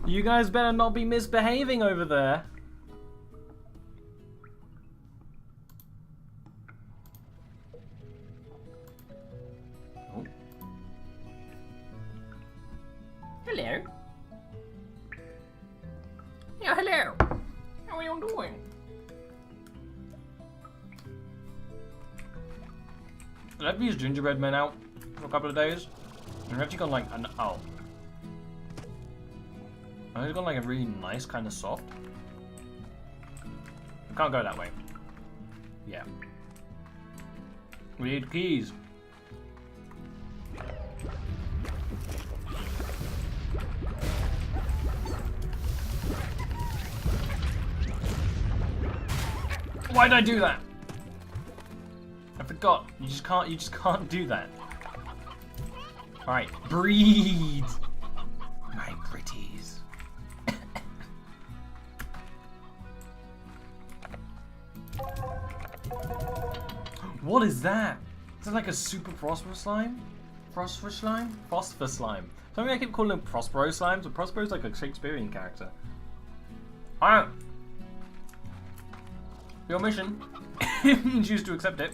You guys better not be misbehaving over there. Oh. Hello. Yeah, hello. How are you doing? I've used gingerbread men out for a couple of days. I've actually got like an I've got like a really nice kind of soft. Can't go that way. Yeah. We need keys. Why did I do that? I forgot. You just can't do that. Alright, breathe! My pretties. What is that? Is that like a super Prospero slime? Prospero slime? Phosphor slime. Something I keep calling them Prospero slimes, but Prospero's like a Shakespearean character. Alright. Your mission. You choose to accept it.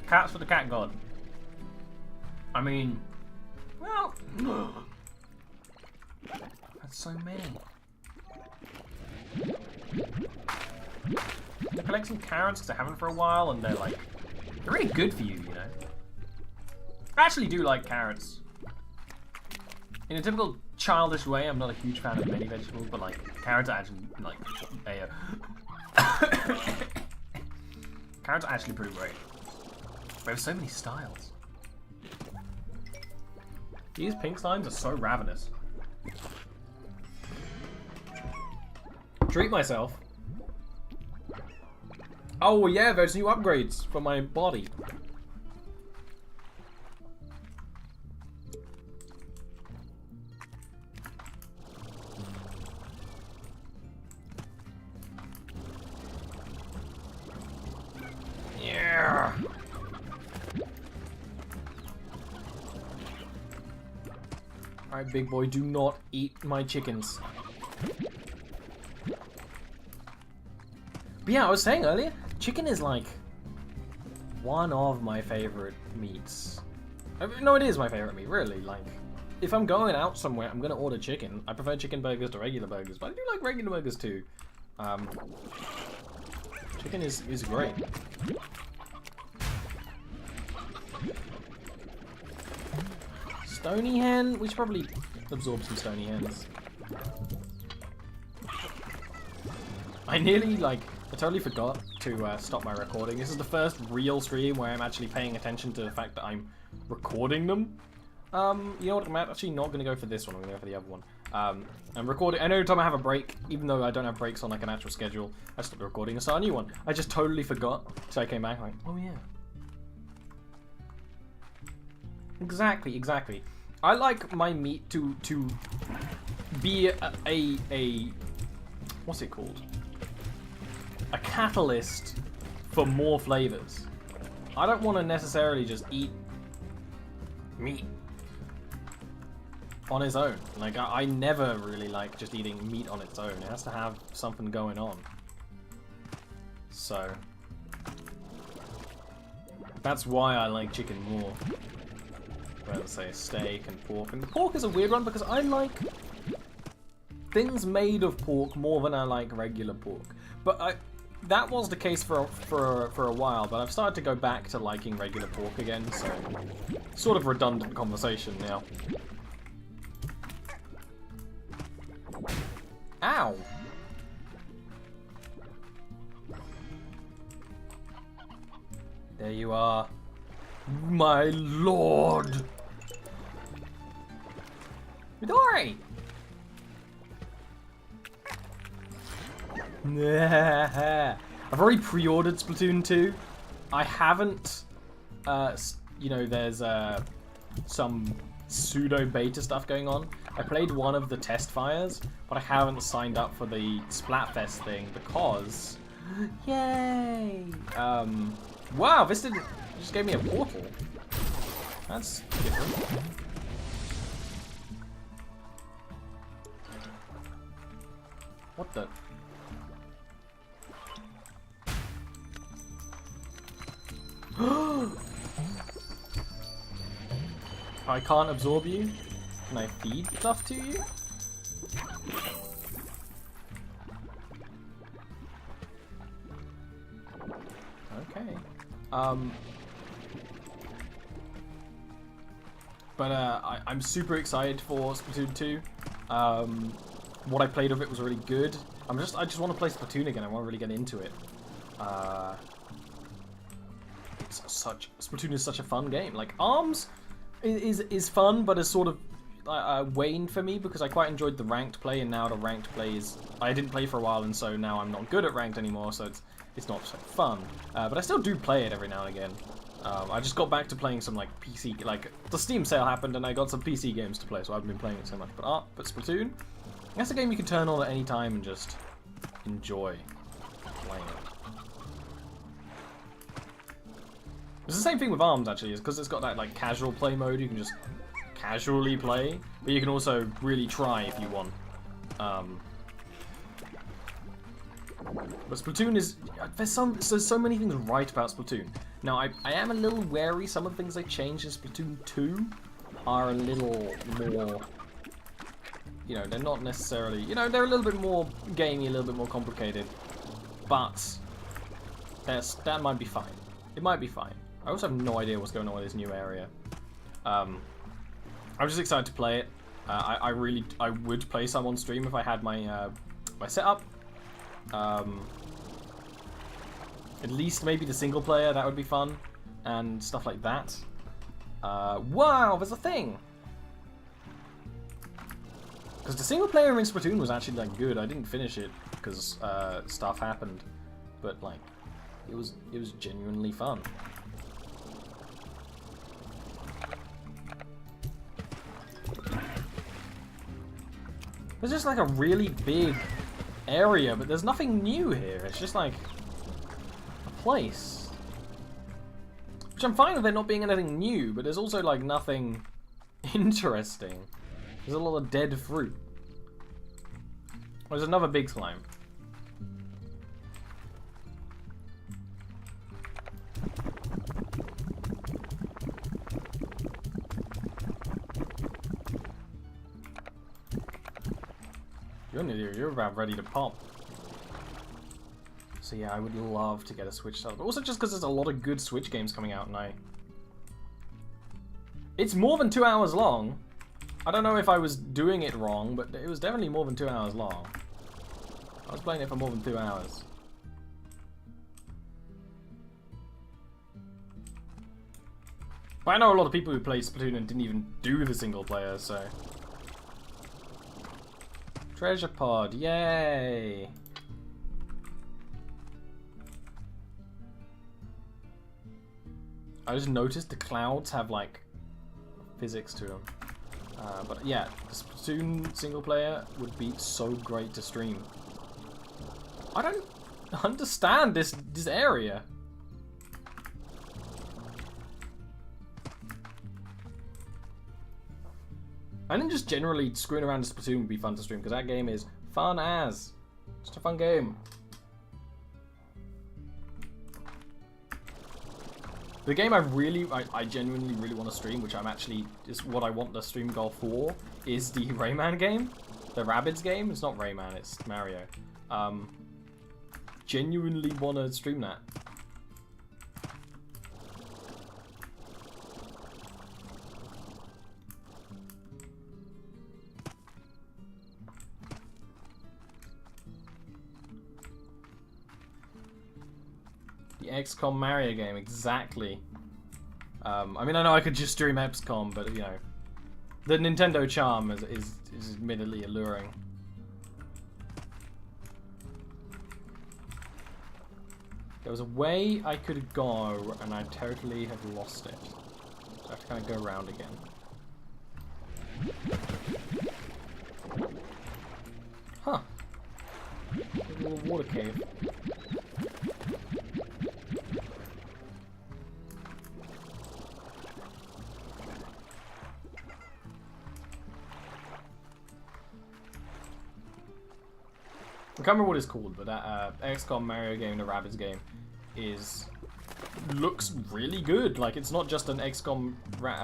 Cats for the cat god. I mean, well, that's so many. I collect some carrots because I haven't for a while, and they're like, they're really good for you, you know. I actually do like carrots. In a typical childish way, I'm not a huge fan of many vegetables, but like carrots are actually like carrots are actually pretty great. We have so many styles. These pink slimes are so ravenous. Treat myself. Oh yeah, there's new upgrades for my body. Yeah. Alright, big boy, do not eat my chickens. But yeah, I was saying earlier, chicken is like one of my favorite meats. No, it is my favorite meat, really. Like, if I'm going out somewhere, I'm gonna order chicken. I prefer chicken burgers to regular burgers, but I do like regular burgers too. Chicken is great. Stony hen? We should probably absorb some stony hens. I nearly, like, I totally forgot to stop my recording. This is the first real stream where I'm actually paying attention to the fact that I'm recording them. You know what, I'm actually not going to go for this one, I'm going to go for the other one. I'm recording, and every time I have a break, even though I don't have breaks on like an actual schedule, I stop recording and start a new one. I just totally forgot, so I came back like, oh yeah. Exactly. I like my meat to be a what's it called? A catalyst for more flavors. I don't want to necessarily just eat meat on its own. Like, I never really like just eating meat on its own. It has to have something going on. So that's why I like chicken more. Let's say steak and pork. And the pork is a weird one because I like things made of pork more than I like regular pork. But that was the case for a while, but I've started to go back to liking regular pork again, so sort of redundant conversation now. Ow! There you are, my lord! Midori! I've already pre-ordered Splatoon 2. I haven't, you know, there's some pseudo-beta stuff going on. I played one of the test fires, but I haven't signed up for the Splatfest thing because... Yay! Wow, this just gave me a portal. That's different. What the? I can't absorb you? Can I feed stuff to you? Okay. But I'm super excited for Splatoon 2. What I played of it was really good. I just want to play Splatoon again. I want to really get into it. Splatoon is such a fun game. Like ARMS is fun, but has sort of waned for me because I quite enjoyed the ranked play, and now the ranked play is I didn't play for a while, and so now I'm not good at ranked anymore. So it's not so fun. But I still do play it every now and again. I just got back to playing some like PC, like the Steam sale happened and I got some PC games to play, so I've been playing it so much. But Splatoon, that's a game you can turn on at any time and just enjoy playing it. It's the same thing with ARMS actually, is because it's got that like casual play mode. You can just casually play, but you can also really try if you want. But Splatoon is there's so many things right about Splatoon. Now I am a little wary. Some of the things they changed in Splatoon 2 are a little more, you know, they're not necessarily, you know, they're a little bit more gamey, a little bit more complicated. But that might be fine. It might be fine. I also have no idea what's going on with this new area. I'm just excited to play it. I would play some on stream if I had my my setup. At least maybe the single player, that would be fun, and stuff like that. Wow, there's a thing! Because the single player in Splatoon was actually like good. I didn't finish it because stuff happened, but like it was genuinely fun. There's just like a really big area, but there's nothing new here. It's just like a place. Which I'm fine with there not being anything new, but there's also like nothing interesting. There's a lot of dead fruit. There's another big slime. You're about ready to pop. So yeah, I would love to get a Switch set up. Also just because there's a lot of good Switch games coming out, and it's more than 2 hours long. I don't know if I was doing it wrong, but it was definitely more than 2 hours long. I was playing it for more than 2 hours. But I know a lot of people who played Splatoon and didn't even do the single player, so... Treasure pod, yay! I just noticed the clouds have like physics to them. But yeah, the Splatoon single player would be so great to stream. I don't understand this area. I think just generally screwing around in Splatoon would be fun to stream, because that game is fun as. Just a fun game. The game I genuinely really want to stream, which is what I want the stream goal for, is the Rayman game. The Rabbids game. It's not Rayman, it's Mario. Genuinely want to stream that. The XCOM Mario game, exactly. I mean, I know I could just stream XCOM, but you know, the Nintendo charm is admittedly alluring. There was a way I could go, and I totally have lost it. So I have to kind of go around again. Huh. A little water cave. can't remember what it's called, but that XCOM Mario game, the Rabbids game, looks really good. Like, it's not just an XCOM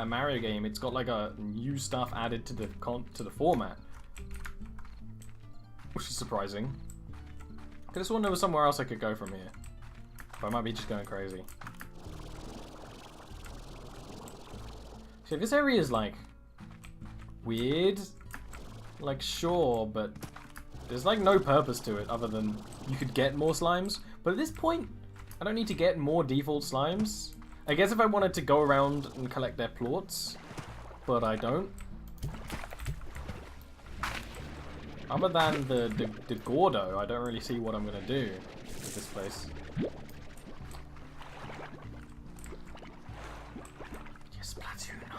Mario game. It's got like a new stuff added to the format, which is surprising. I just wonder there was somewhere else I could go from here, but I might be just going crazy. So this area is like weird. Like, sure, but there's like no purpose to it other than you could get more slimes. But at this point, I don't need to get more default slimes. I guess if I wanted to go around and collect their plorts, but I don't. Other than the Gordo, I don't really see what I'm gonna do with this place. Yes, Splatoon 9.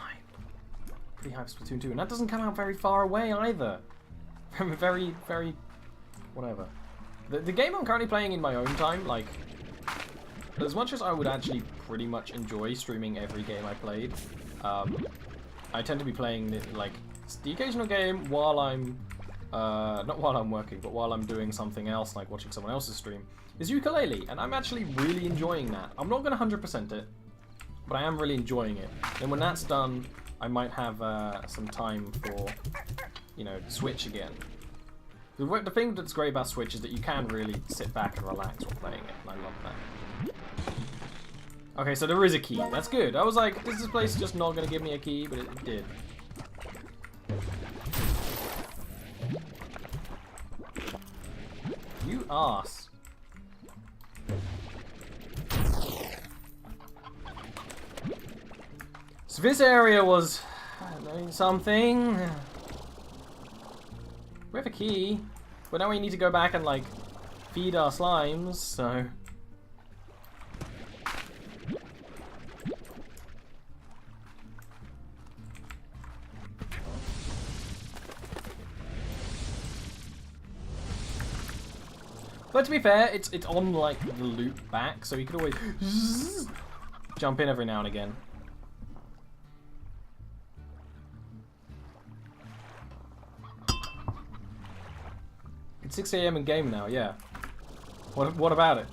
Pretty hype Splatoon 2, and that doesn't come out very far away either. very, very, whatever. The game I'm currently playing in my own time, like, as much as I would actually pretty much enjoy streaming every game I played, I tend to be playing the occasional game while I'm, not while I'm working, but while I'm doing something else, like watching someone else's stream, is ukulele, and I'm actually really enjoying that. I'm not going to 100% it, but I am really enjoying it. And when that's done, I might have some time for, you know, Switch again. The thing that's great about Switch is that you can really sit back and relax while playing it, and I love that. Okay, so there is a key. That's good. I was like, is this place just not going to give me a key? But it did. You ass. So this area was doing something. We have a key, but now we need to go back and like feed our slimes, so. But to be fair, it's on like the loop back, so you could always jump in every now and again. It's 6 AM in game now, yeah. What about it?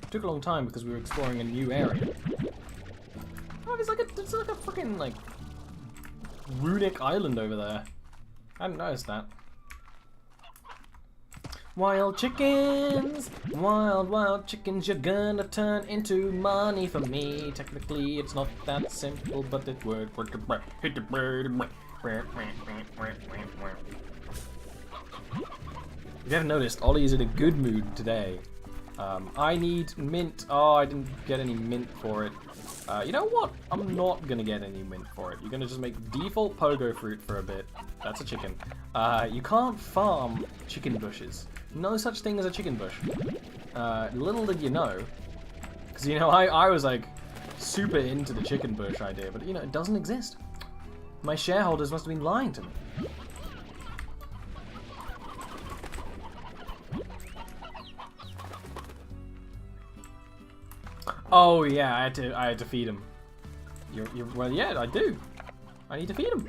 It took a long time because we were exploring a new area. Oh, there's like a freaking like runic island over there. I hadn't noticed that. Wild chickens, wild chickens, you're gonna turn into money for me. Technically, it's not that simple, but it worked. Hit the bird. If you haven't noticed, Ollie's in a good mood today. I need mint. Oh, I didn't get any mint for it. You know what? I'm not gonna get any mint for it. You're gonna just make default pogo fruit for a bit. That's a chicken. You can't farm chicken bushes. No such thing as a chicken bush. Little did you know. Because, you know, I was like super into the chicken bush idea, but, you know, it doesn't exist. My shareholders must have been lying to me. Oh yeah, I had to feed him. Well, yeah, I do. I need to feed him.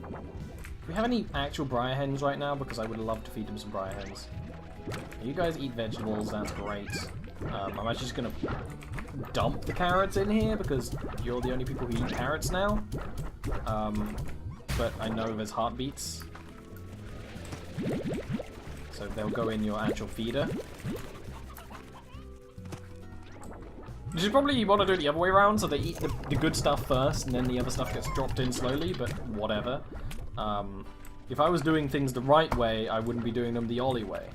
Do we have any actual briar hens right now? Because I would love to feed him some briar hens. You guys eat vegetables, that's great. I'm actually just gonna dump the carrots in here because you're the only people who eat carrots now. But I know there's heartbeats. So they'll go in your actual feeder. You should probably want to do it the other way around, so they eat the good stuff first, and then the other stuff gets dropped in slowly, but whatever. If I was doing things the right way, I wouldn't be doing them the Ollie way.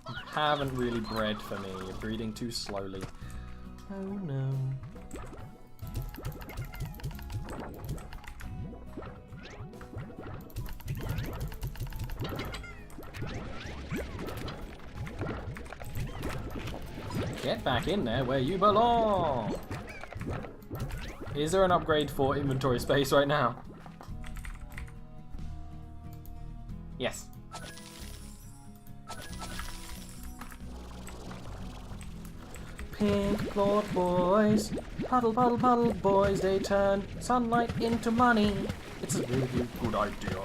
You haven't really bred for me. You're breeding too slowly. Oh no. Get back in there where you belong! Is there an upgrade for inventory space right now? Yes. Pink floor boys, puddle, puddle, puddle boys, they turn sunlight into money. It's a really good idea.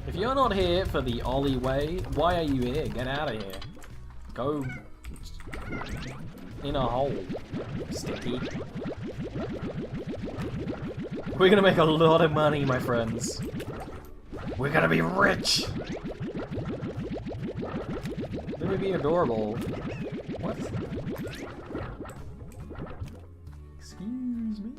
If you're not here for the Ollie way, why are you here? Get out of here. Go in a hole, sticky. We're gonna make a lot of money, my friends. We're gonna be rich! Let me be adorable. What? Excuse me?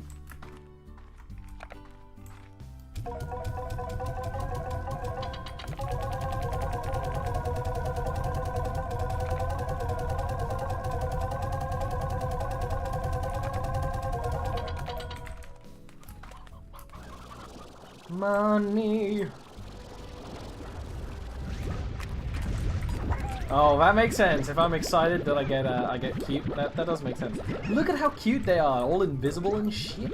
Money. Oh, that makes sense. If I'm excited that I get cute, that does make sense. Look at how cute they are, all invisible and shit.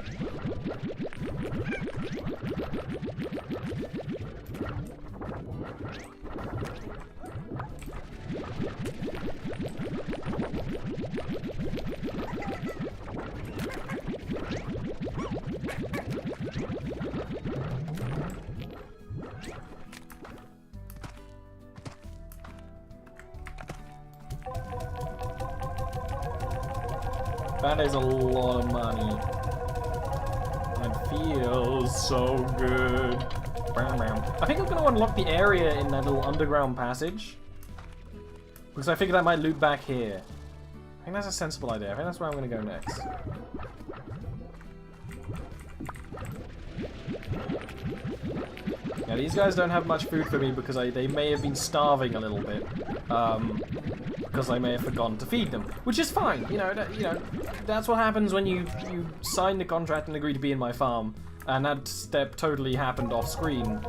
That is a lot of money. That feels so good. I think I'm going to unlock the area in that little underground passage. Because I figure that might loop back here. I think that's a sensible idea. I think that's where I'm going to go next. Yeah, these guys don't have much food for me because they may have been starving a little bit. Because I may have forgotten to feed them, which is fine. You know, that's what happens when you sign the contract and agree to be in my farm, and that step totally happened off screen.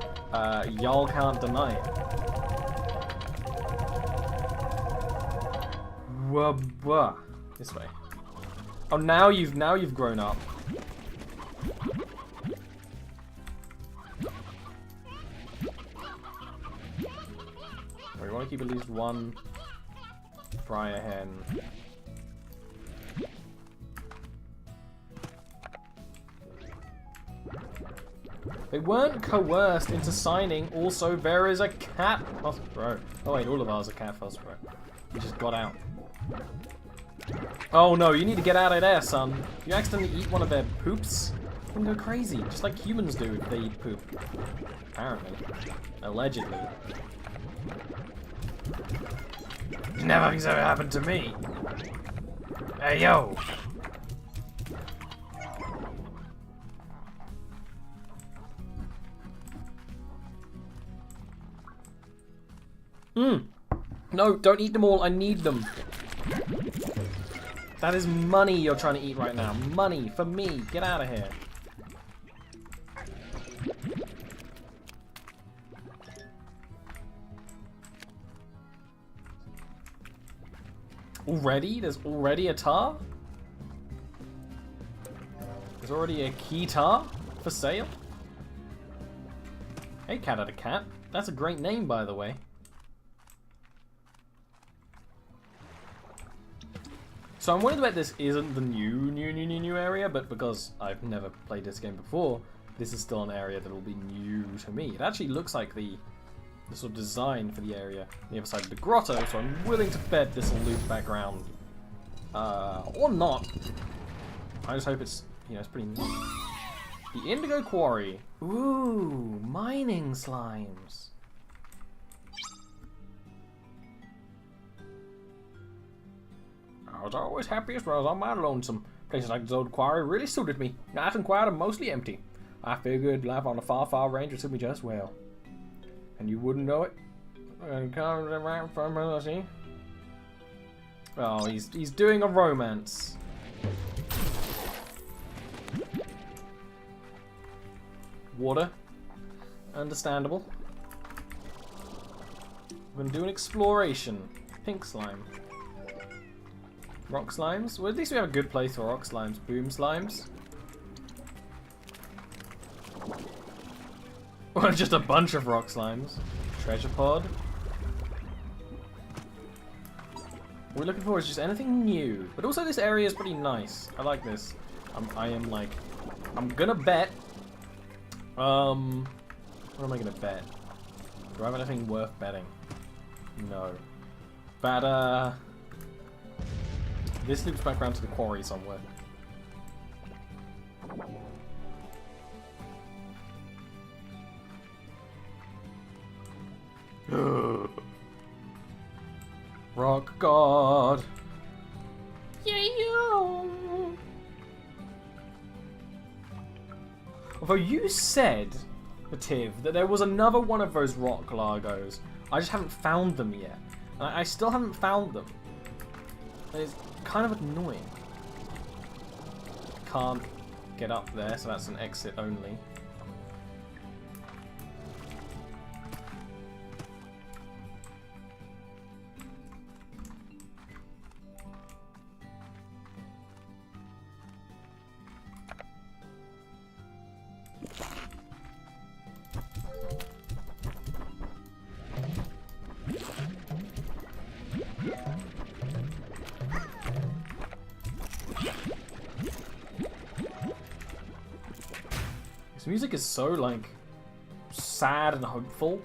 Y'all can't deny it. This way. Oh, now you've grown up. We want to keep at least one Briar hen. They weren't coerced into signing. Also, there is a cat phosphor. Oh wait, all of ours are cat phosphor. We just got out. Oh no, you need to get out of there, son. You accidentally eat one of their poops, you can go crazy, just like humans do if they eat poop. Apparently. Allegedly. Nothing's ever happened to me. Hey, yo! No, don't eat them all. I need them. That is money you're trying to eat right now. Money for me. Get out of here. Already? There's already a tar? There's already a key tar for sale? Hey, cat at a cat. That's a great name, by the way. So I'm worried about this isn't the new area, but because I've never played this game before, this is still an area that will be new to me. It actually looks like the sort of design for the area on the other side of the grotto, so I'm willing to bet this will loop back around. Or not. I just hope it's, you know, it's pretty neat. The Indigo Quarry. Ooh, mining slimes. I was always happiest when I was on my lonesome. Places like this old quarry really suited me. Nice and quiet and mostly empty. I figured life on a far, far range would suit me just well. And you wouldn't know it? Oh, he's doing a romance. Water. Understandable. We're gonna do an exploration. Pink slime. Rock slimes? Well, at least we have a good place for rock slimes. Boom slimes. Or just a bunch of rock slimes. Treasure pod. What we're looking for is just anything new. But also this area is pretty nice. I like this. I'm gonna bet. What am I gonna bet? Do I have anything worth betting? No. But, this loops back around to the quarry somewhere. Rock God. Yeah. Although you said, Pativ, that there was another one of those rock largos. I just haven't found them yet. I still haven't found them. It's kind of annoying. Can't get up there, so that's an exit only. This music is so, like, sad and hopeful.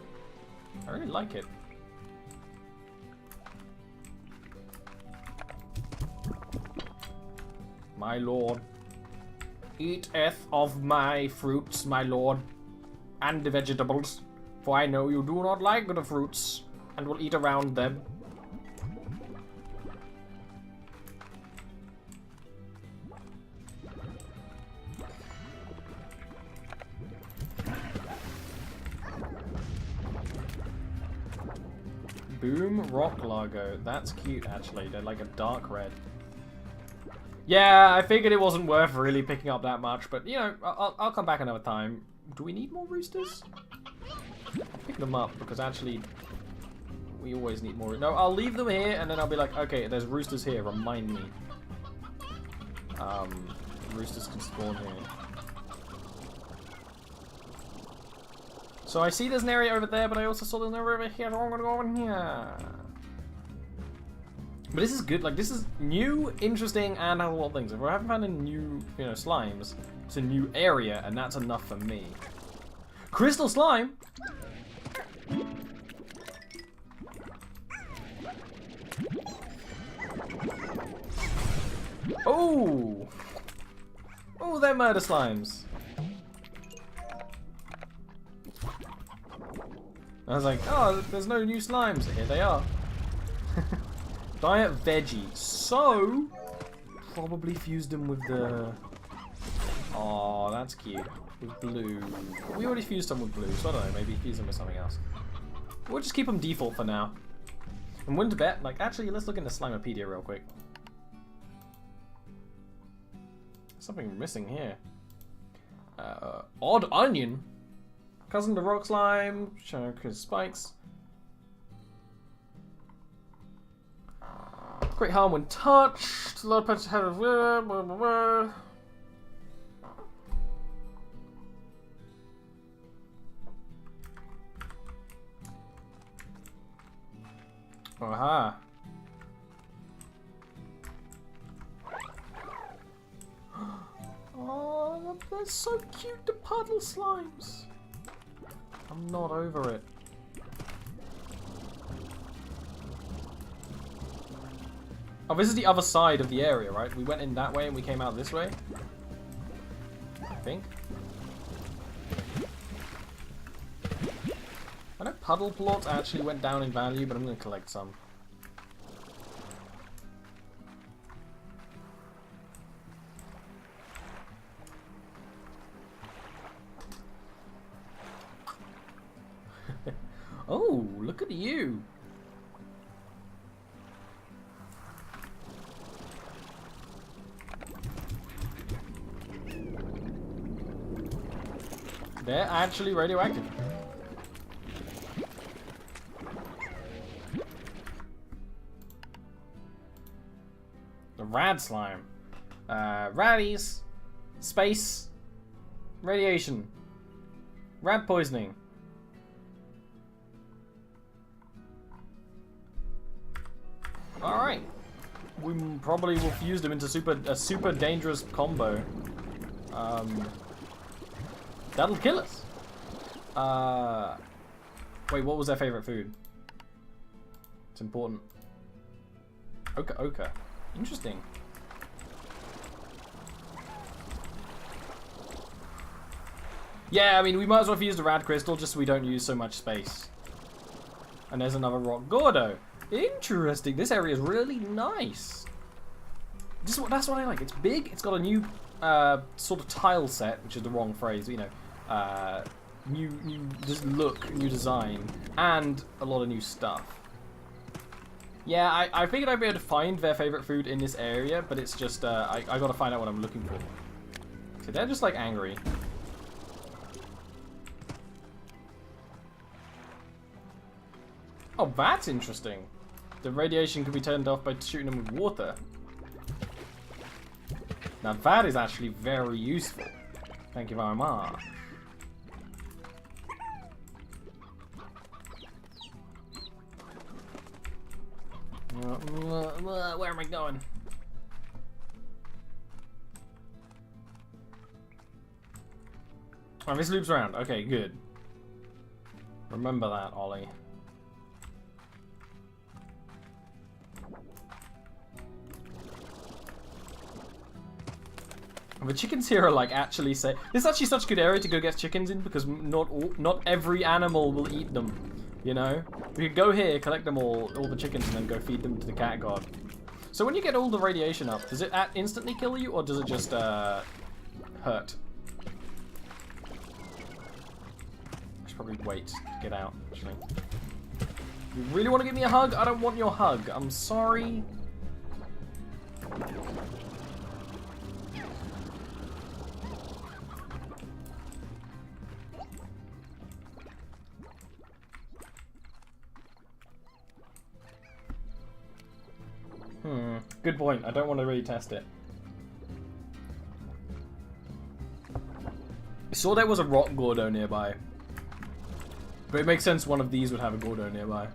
I really like it. My lord, eateth of my fruits, my lord, and the vegetables, for I know you do not like the fruits, and will eat around them. Boom Rock Largo. That's cute, actually. They're like a dark red. Yeah, I figured it wasn't worth really picking up that much, but, you know, I'll come back another time. Do we need more roosters? Pick them up, because actually, we always need more. No, I'll leave them here, and then I'll be like, okay, there's roosters here. Remind me. Roosters can spawn here. So I see there's an area over there, but I also saw there's an area over here, so I'm gonna go in here. But this is good, like, this is new, interesting, and has a lot of things. If I haven't found any new, you know, slimes, it's a new area, and that's enough for me. Crystal slime! Oh! Oh, they're murder slimes. I was like, oh, there's no new slimes. Here they are. Diet veggie. So, probably fused them with the... Oh, that's cute. With blue. But we already fused them with blue, so I don't know. Maybe fuse them with something else. We'll just keep them default for now. And win to bet. Like, actually, let's look into Slimepedia real quick. Something missing here. Odd onion. Cousin to rock slime, showing his spikes. Great harm when touched. Low patch head of blah, blah, blah, blah. Aha. Oh, they're so cute, the puddle slimes. I'm not over it. Oh, this is the other side of the area, right? We went in that way and we came out this way. I think. I know puddle plots actually went down in value, but I'm going to collect some. Oh, look at you. They're actually radioactive. The rad slime. Raddies. Space. Radiation. Rad poisoning. Alright. We probably will fuse them into a super dangerous combo. That'll kill us. Wait, what was their favorite food? It's important. Oka Oka. Interesting. Yeah, I mean, we might as well fuse the rad crystal just so we don't use so much space. And there's another rock Gordo. Interesting. This area is really nice. That's what I like. It's big. It's got a new sort of tile set, which is the wrong phrase, but, you know, new look, new design, and a lot of new stuff. Yeah, I figured I'd be able to find their favorite food in this area, but it's just I gotta find out what I'm looking for. So they're just like angry. Oh, that's interesting. The radiation can be turned off by shooting them with water. Now that is actually very useful. Thank you very much. Where am I going? Oh, this loops around. Okay, good. Remember that, Ollie. The chickens here are like actually say this is actually such a good area to go get chickens in because not every animal will eat them, you know. We could go here, collect them all the chickens, and then go feed them to the cat god. So when you get all the radiation up, does it instantly kill you or does it just hurt? I should probably wait to get out. Actually, you really want to give me a hug? I don't want your hug. I'm sorry. Good point. I don't want to really test it. I saw there was a rock Gordo nearby. But it makes sense one of these would have a Gordo nearby.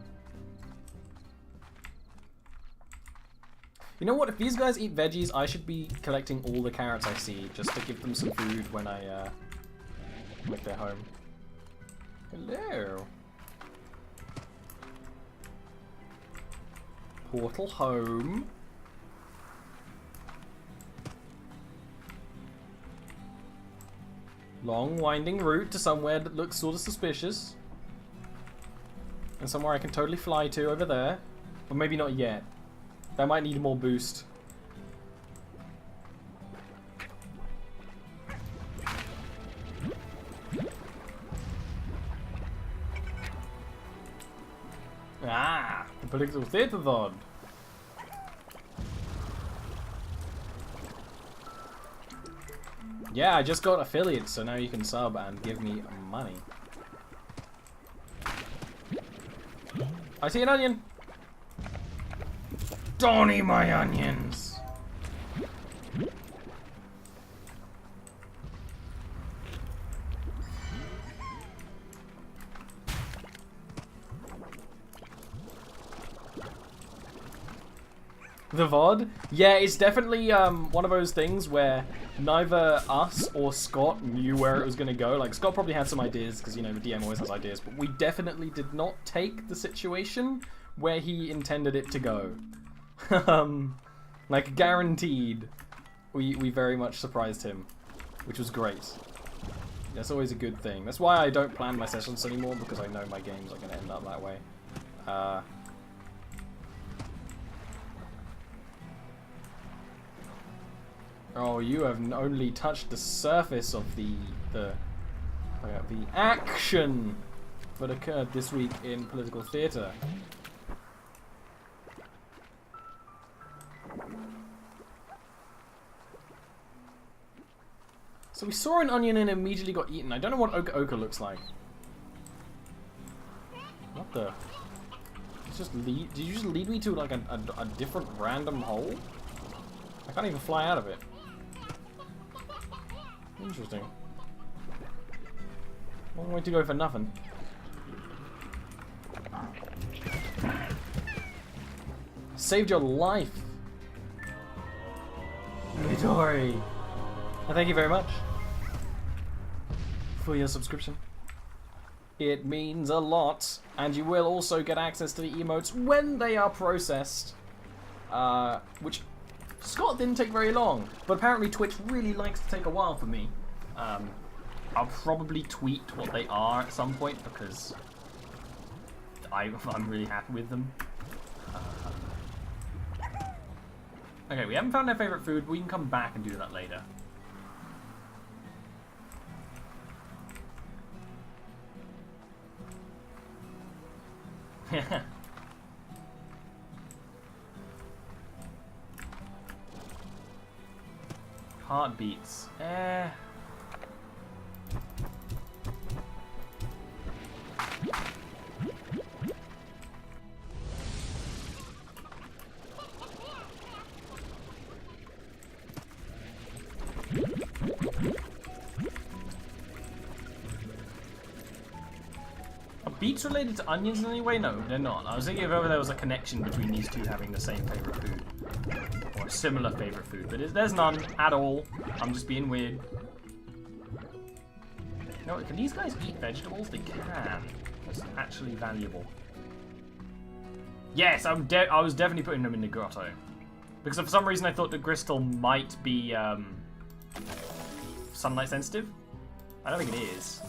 You know what? If these guys eat veggies, I should be collecting all the carrots I see just to give them some food when I make their home. Hello. Portal home. Long winding route to somewhere that looks sort of suspicious. And somewhere I can totally fly to over there. Or maybe not yet. That might need more boost. Ah, the political theatre VOD. Yeah, I just got affiliates, so now you can sub and give me money. I see an onion. Don't eat my onions. The VOD? Yeah, it's definitely one of those things where neither us or Scott knew where it was going to go. Like, Scott probably had some ideas, because, you know, the DM always has ideas, but we definitely did not take the situation where he intended it to go. Like, guaranteed, we very much surprised him, which was great. That's always a good thing. That's why I don't plan my sessions anymore, because I know my games are going to end up that way. Oh, you have only touched the surface of the action that occurred this week in political theatre. So we saw an onion and immediately got eaten. I don't know what Oka Oka looks like. What the? Did you just lead me to like a different random hole? I can't even fly out of it. Interesting. Long way to go for nothing. Saved your life. Midori. Thank you very much for your subscription. It means a lot, and you will also get access to the emotes when they are processed. Which Scott didn't take very long, but apparently Twitch really likes to take a while for me. I'll probably tweet what they are at some point because I'm really happy with them. Okay, we haven't found our favorite food, but we can come back and do that later. Heartbeats. Are beets related to onions in any way? No, they're not. I was thinking if ever there was a connection between these two having the same favorite food. Or a similar favorite food, but there's none at all. I'm just being weird. You know what, can these guys eat vegetables? They can. That's actually valuable. Yes, I was definitely putting them in the grotto. Because for some reason I thought the crystal might be sunlight sensitive. I don't think it is.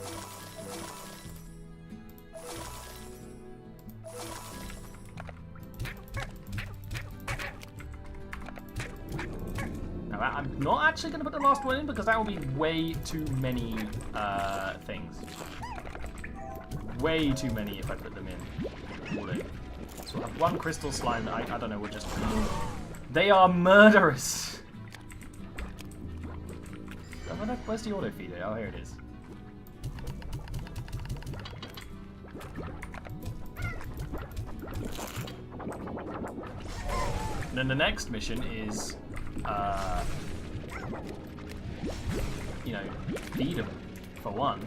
Now, I'm not actually going to put the last one in because that will be way too many things. Way too many if I put them in. All in. So we'll have one crystal slime that I don't know, we'll just... They are murderous! Where's the auto feeder? Oh, here it is. And then the next mission is, you know, feed them, for one.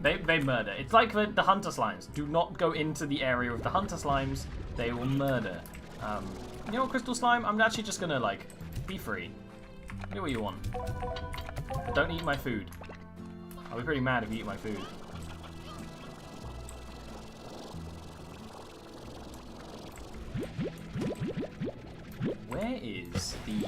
They murder. It's like the hunter slimes. Do not go into the area of the hunter slimes. They will murder. You know what, crystal slime? I'm actually just gonna, like, be free. Do what you want. Don't eat my food. I'll be pretty mad if you eat my food. Where is the...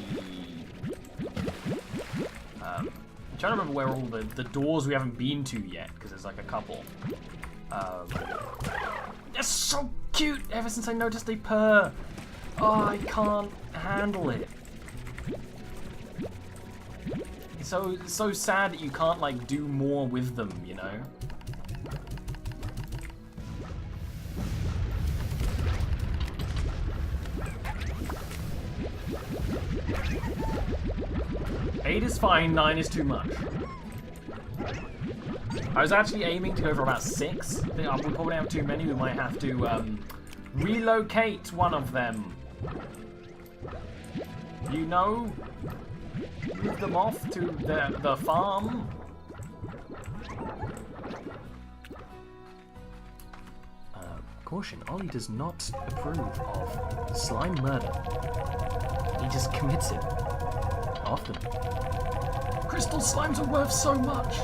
I'm trying to remember where all the doors we haven't been to yet, because there's like a couple. They're so cute! Ever since I noticed they purr. Oh, I can't handle it. It's so sad that you can't, like, do more with them, you know? Eight is fine, 9 is too much. I was actually aiming to go for about 6. I think we'll probably have too many. We might have to relocate one of them. You know? Move them off to the farm. Caution, Ollie does not approve of slime murder. He just commits it. Often. Crystal slimes are worth so much.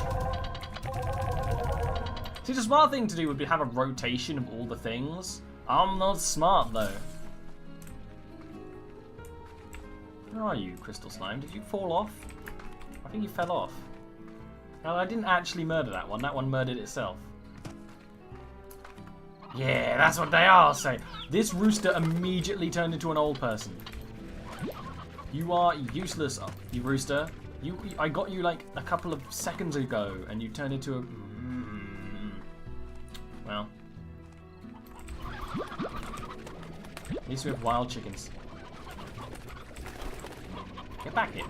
See, the smart thing to do would be have a rotation of all the things. I'm not smart, though. Where are you, crystal slime? Did you fall off? I think you fell off. No, I didn't actually murder that one. That one murdered itself. Yeah, that's what they are, say. This rooster immediately turned into an old person. You are useless, you rooster. I got you like a couple of seconds ago, and you turned into a... Well. At least we have wild chickens. Get back here.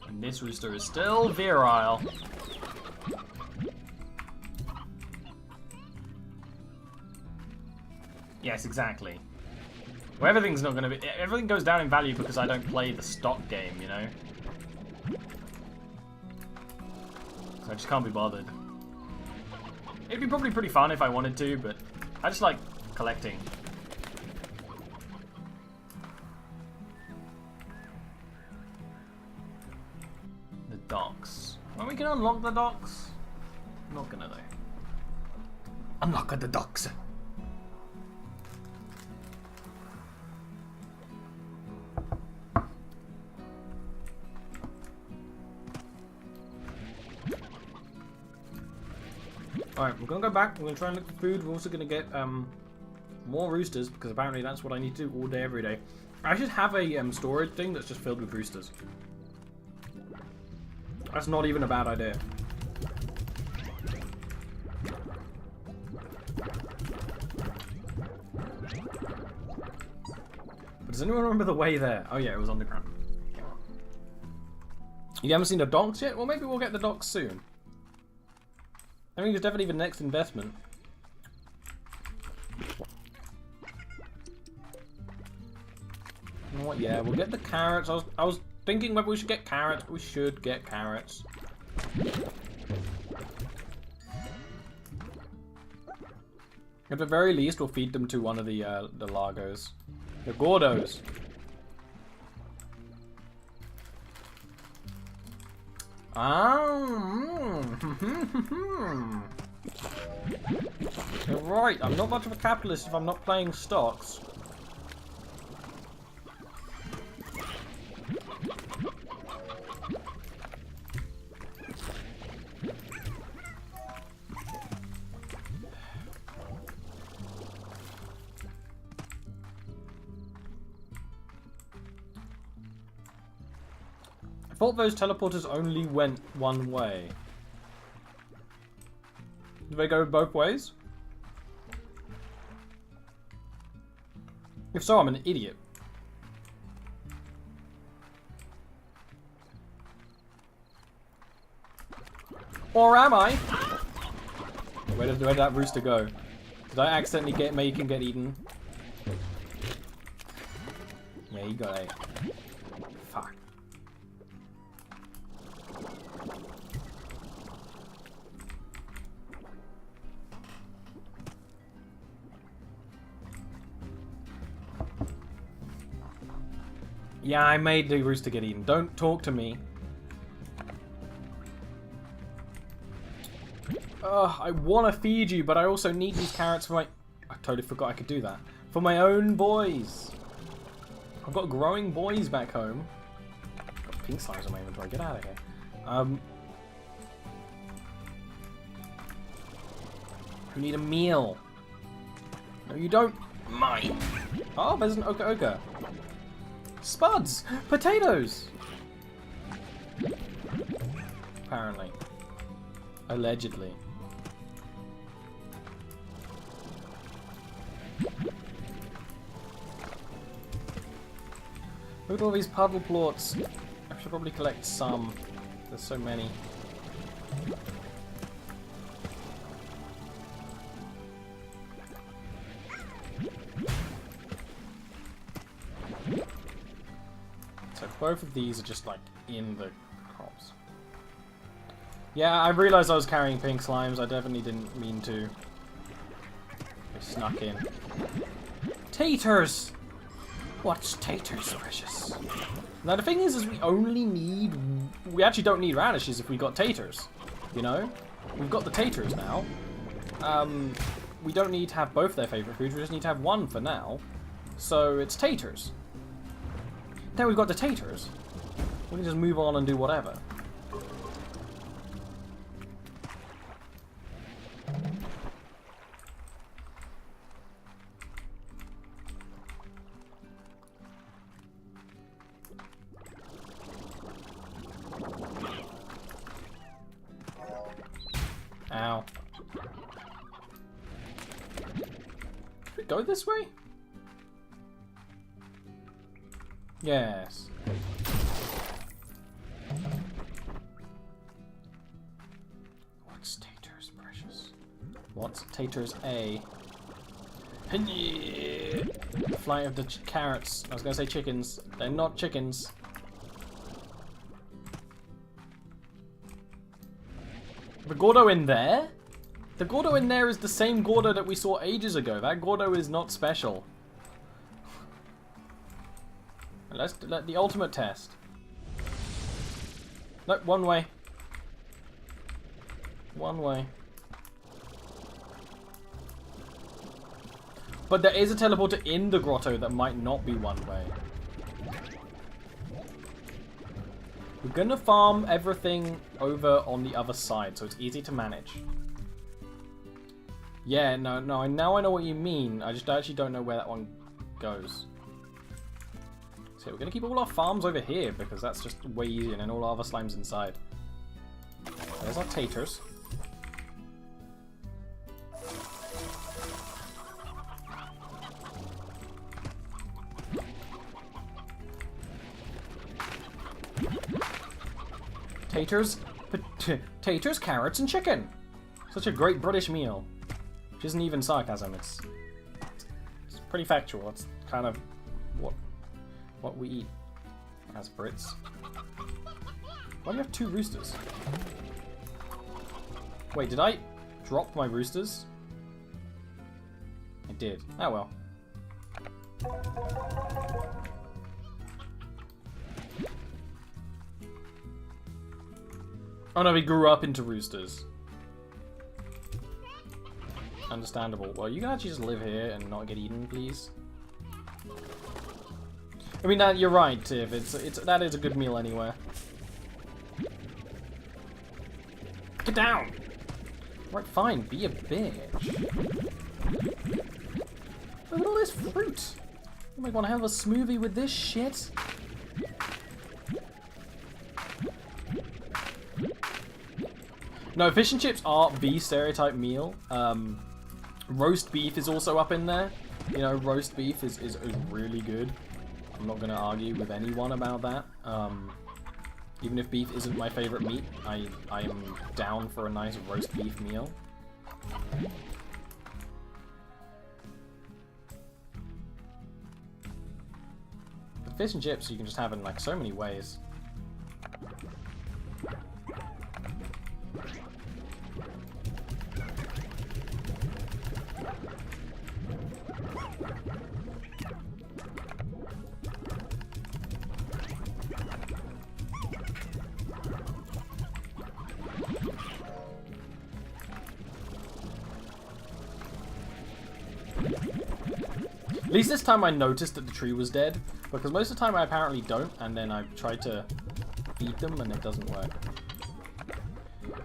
And this rooster is still virile. Yes, exactly. Well, everything's not going to be... Everything goes down in value because I don't play the stock game, you know? So I just can't be bothered. It'd be probably pretty fun if I wanted to, but I just like collecting. The docks. Well, we can unlock the docks. I'm not gonna though. Unlock the docks. Alright, we're gonna go back, we're gonna try and look for food, we're also gonna get more roosters, because apparently that's what I need to do all day, every day. I should have a storage thing that's just filled with roosters. That's not even a bad idea. But does anyone remember the way there? Oh yeah, it was underground. You haven't seen the docks yet? Well, maybe we'll get the docks soon. I think it's definitely the next investment. You know what? Yeah, we'll get the carrots. I was thinking whether we should get carrots. We should get carrots. At the very least, we'll feed them to one of the Lagos. The Gordos. You're right, I'm not much of a capitalist if I'm not playing stocks. I thought those teleporters only went one way. Do they go both ways? If so, I'm an idiot. Or am I? Where did that rooster go? Did I accidentally make him get eaten? Yeah, he got ate. Fuck. Yeah, I made the rooster get eaten. Don't talk to me. I want to feed you, but I also need these carrots for my... I totally forgot I could do that. For my own boys. I've got growing boys back home. Got pink slimes on my inventory. Get out of here. You need a meal. No, you don't. Mine. Oh, there's an oka. Spuds! Potatoes! Apparently. Allegedly. Look at all these puddle plorts. I should probably collect some. There's so many. So both of these are just like in the crops. Yeah, I realised I was carrying pink slimes. I definitely didn't mean to. They snuck in. Taters! What's taters, precious? Now the thing is we only need... We actually don't need radishes if we got taters. You know? We've got the taters now. We don't need to have both their favourite foods. We just need to have one for now. So it's taters. Now we've got the taters. We can just move on and do whatever. Ow. Should we go this way? Yes. What's taters, precious? What's taters A? Flight of the carrots. I was gonna say chickens. They're not chickens. The Gordo in there? The Gordo in there is the same Gordo that we saw ages ago. That Gordo is not special. Let's let the ultimate test. No, one way. One way. But there is a teleporter in the grotto that might not be one way. We're gonna farm everything over on the other side, so it's easy to manage. Yeah, no, now I know what you mean. I actually don't know where that one goes. So we're gonna keep all our farms over here because that's just way easier, and then all our other slimes inside. There's our taters. Taters, carrots, and chicken. Such a great British meal. Which isn't even sarcasm. It's pretty factual. It's kind of what we eat as Brits. Why do you have two roosters? Wait, did I drop my roosters? I did. Oh well. Oh no, we grew up into roosters. Understandable. Well, you can actually just live here and not get eaten, please. I mean, you're right, Tiff. That is a good meal anywhere. Get down! Right, fine. Be a bitch. Look at all this fruit. You might want to have a smoothie with this shit. No, fish and chips are the stereotype meal. Roast beef is also up in there. You know, roast beef is really good. I'm not going to argue with anyone about that. Even if beef isn't my favorite meat, I am down for a nice roast beef meal. But fish and chips you can just have in like so many ways. At least this time I noticed that the tree was dead, because most of the time I apparently don't, and then I try to feed them and it doesn't work.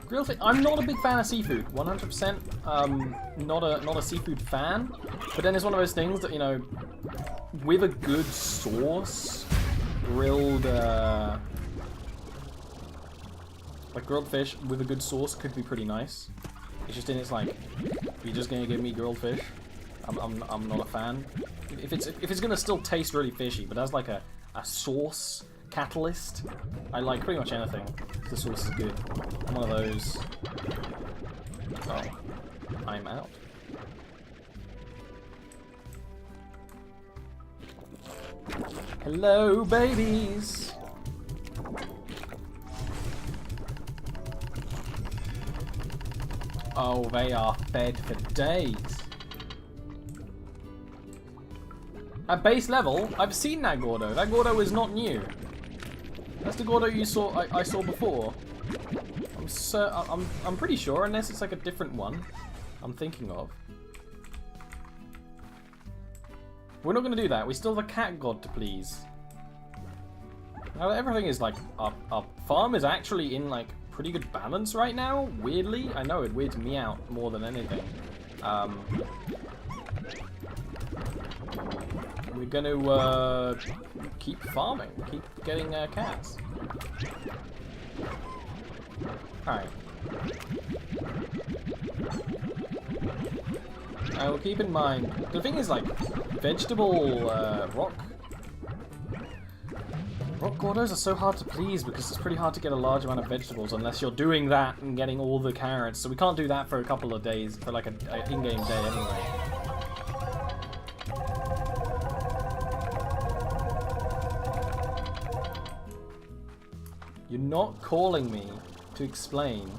Grilled fish. I'm not a big fan of seafood, 100%. Not a seafood fan, but then it's one of those things that, you know, with a good sauce, grilled fish with a good sauce could be pretty nice. It's just like, you're just gonna give me grilled fish. I'm not a fan. If it's gonna still taste really fishy, but as like a sauce catalyst, I like pretty much anything. The sauce is good. I'm one of those. Oh, I'm out. Hello, babies. Oh, they are fed for days. At base level, I've seen that Gordo. That Gordo is not new. That's the Gordo you saw. I saw before. I'm pretty sure, unless it's like a different one I'm thinking of. We're not going to do that. We still have a cat god to please. Now everything is like our farm is actually in like pretty good balance right now. Weirdly, I know it weirds me out more than anything. We're going to keep farming, keep getting cats. Alright. I will keep in mind, the thing is like, vegetable rock Gordos are so hard to please because it's pretty hard to get a large amount of vegetables unless you're doing that and getting all the carrots. So we can't do that for a couple of days, for like an in-game day anyway. You're not calling me to explain.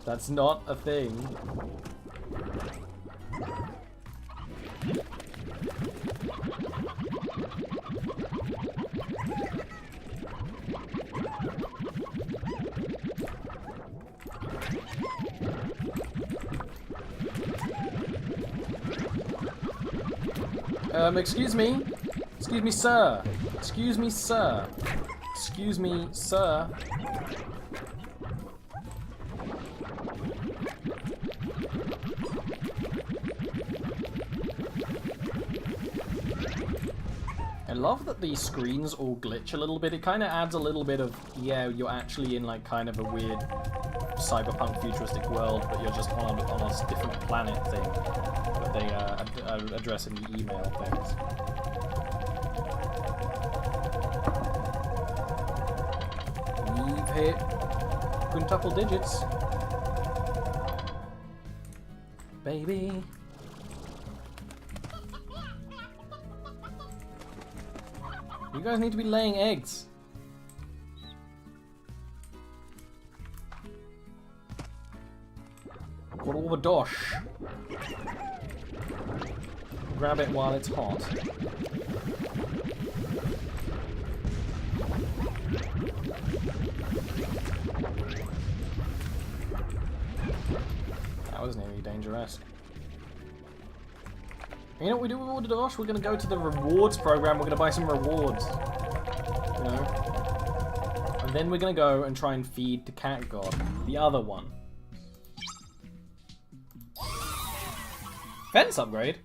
That's not a thing. Excuse me? Excuse me, sir. Excuse me, sir. Excuse me, sir. I love that these screens all glitch a little bit. It kind of adds a little bit of, yeah, you're actually in like kind of a weird cyberpunk futuristic world, but you're just on a different planet thing that they address in the email things. We've hit quintuple digits. Baby. You guys need to be laying eggs. Got all the dosh. Grab it while it's hot. That was nearly dangerous. You know what we do with all the dosh? We're going to go to the rewards program. We're going to buy some rewards. You know? And then we're going to go and try and feed the cat god. The other one. Fence upgrade?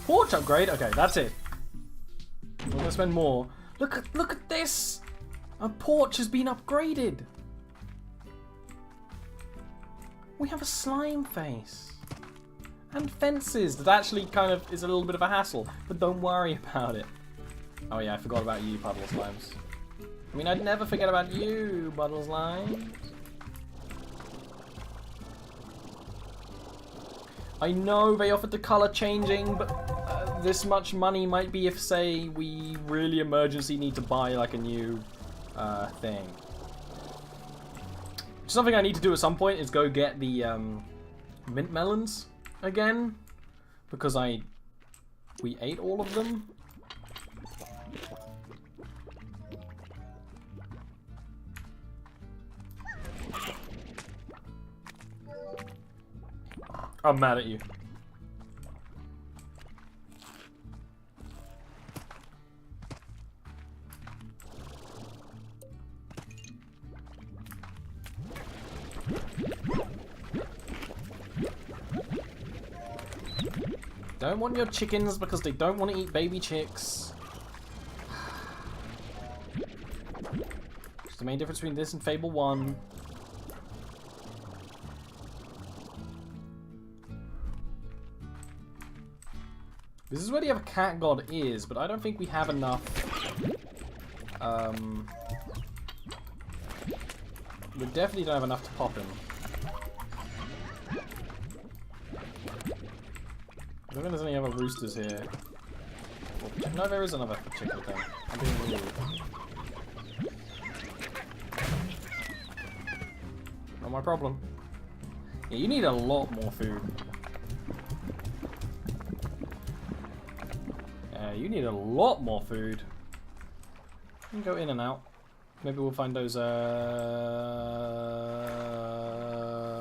Porch upgrade? Okay, that's it. We're going to spend more. Look at this! Our porch has been upgraded. We have a slime face. And fences. That actually kind of is a little bit of a hassle, but don't worry about it. Oh yeah, I forgot about you, Puddle Slimes. I mean, I'd never forget about you, Puddle Slimes. I know they offered the color changing, but this much money might be if, say, we really emergency need to buy like a new thing. Something I need to do at some point is go get the mint melons again, because we ate all of them. I'm mad at you. Don't want your chickens because they don't want to eat baby chicks. It's the main difference between this and Fable 1. This is where the other cat god is, but I don't think we have enough. We definitely don't have enough to pop him. I don't think there's any other roosters here. Well, no, there is another chicken thing. I'm being weird. Not my problem. Yeah, you need a lot more food. You need a lot more food. You can go in and out. Maybe we'll find those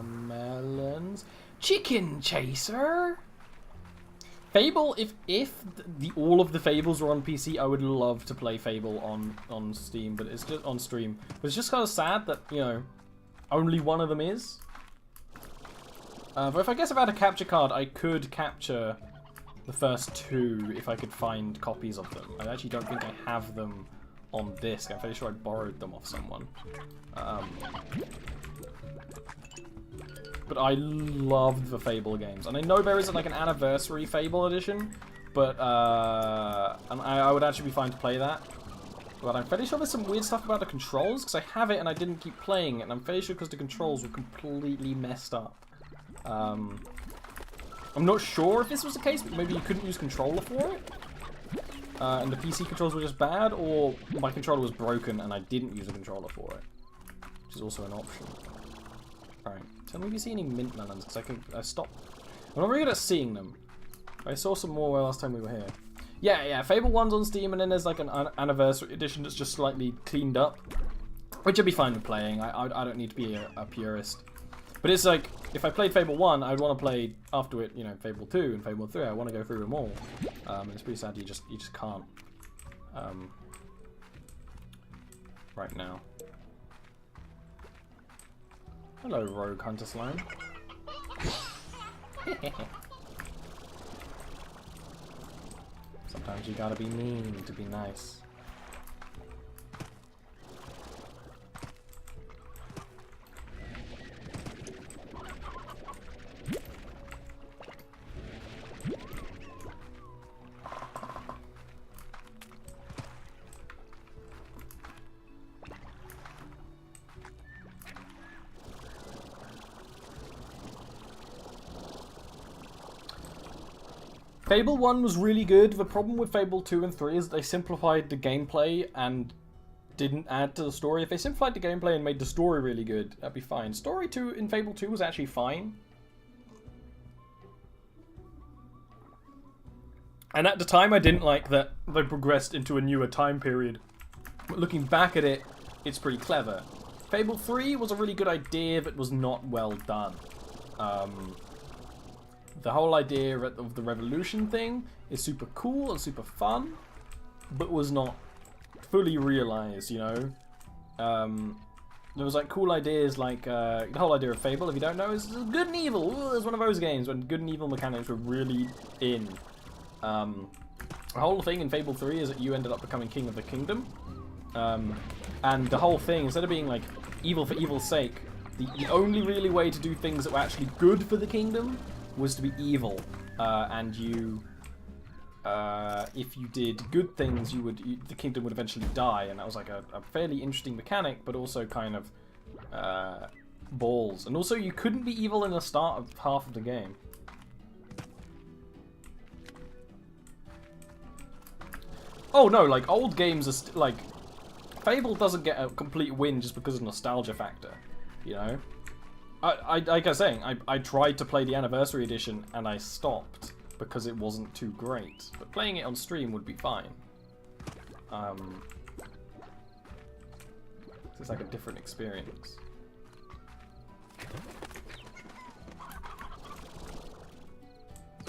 melons. Chicken chaser. Fable. If all of the Fables were on PC, I would love to play Fable on Steam, but it's just on stream. But it's just kind of sad that, you know, only one of them is. But if I guess if I had a capture card, I could capture the first two if I could find copies of them. I actually don't think I have them on disc. I'm fairly sure I borrowed them off someone. But I loved the Fable games. And I know there isn't like an anniversary Fable edition, but and I would actually be fine to play that. But I'm fairly sure there's some weird stuff about the controls, because I have it and I didn't keep playing it, and I'm fairly sure because the controls were completely messed up. I'm not sure if this was the case, but maybe you couldn't use controller for it? and the PC controls were just bad, or my controller was broken and I didn't use a controller for it, which is also an option. Alright, tell me if you see any mint melons, because I stopped. I'm not very good at seeing them. I saw some more last time we were here. Yeah, Fable 1's on Steam, and then there's like an anniversary edition that's just slightly cleaned up, which I'd be fine with playing. I don't need to be a purist. But it's like, if I played Fable 1, I'd want to play after it, you know, Fable 2 and Fable 3. I want to go through them all. It's pretty sad you just can't. Right now. Hello, Rogue Hunter Slime. Sometimes you gotta be mean to be nice. Fable 1 was really good. The problem with Fable 2 and 3 is they simplified the gameplay and didn't add to the story. If they simplified the gameplay and made the story really good, that'd be fine. Story 2 in Fable 2 was actually fine. And at the time I didn't like that they progressed into a newer time period. But looking back at it, it's pretty clever. Fable 3 was a really good idea that was not well done. The whole idea of the revolution thing is super cool and super fun, but was not fully realized, you know? There was like cool ideas like, the whole idea of Fable, if you don't know, is good and evil. Ooh, it's one of those games when good and evil mechanics were really in. The whole thing in Fable 3 is that you ended up becoming king of the kingdom. And the whole thing, instead of being like evil for evil's sake, the only really way to do things that were actually good for the kingdom was to be evil, and you, if you did good things, the kingdom would eventually die, and that was like a fairly interesting mechanic, but also kind of balls. And also, you couldn't be evil in the start of half of the game. Oh no, like old games are like Fable doesn't get a complete win just because of nostalgia factor, you know. Like I was saying, I tried to play the Anniversary Edition and I stopped because it wasn't too great. But playing it on stream would be fine. It's like a different experience.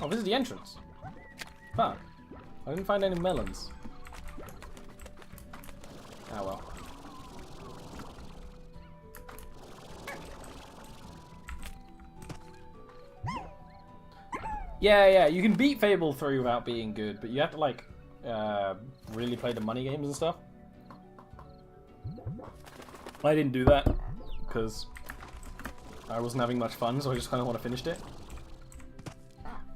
Oh, this is the entrance. Fuck. I didn't find any melons. Ah well. Yeah, you can beat Fable 3 without being good, but you have to, like, really play the money games and stuff. I didn't do that, because I wasn't having much fun, so I just kind of want to finish it.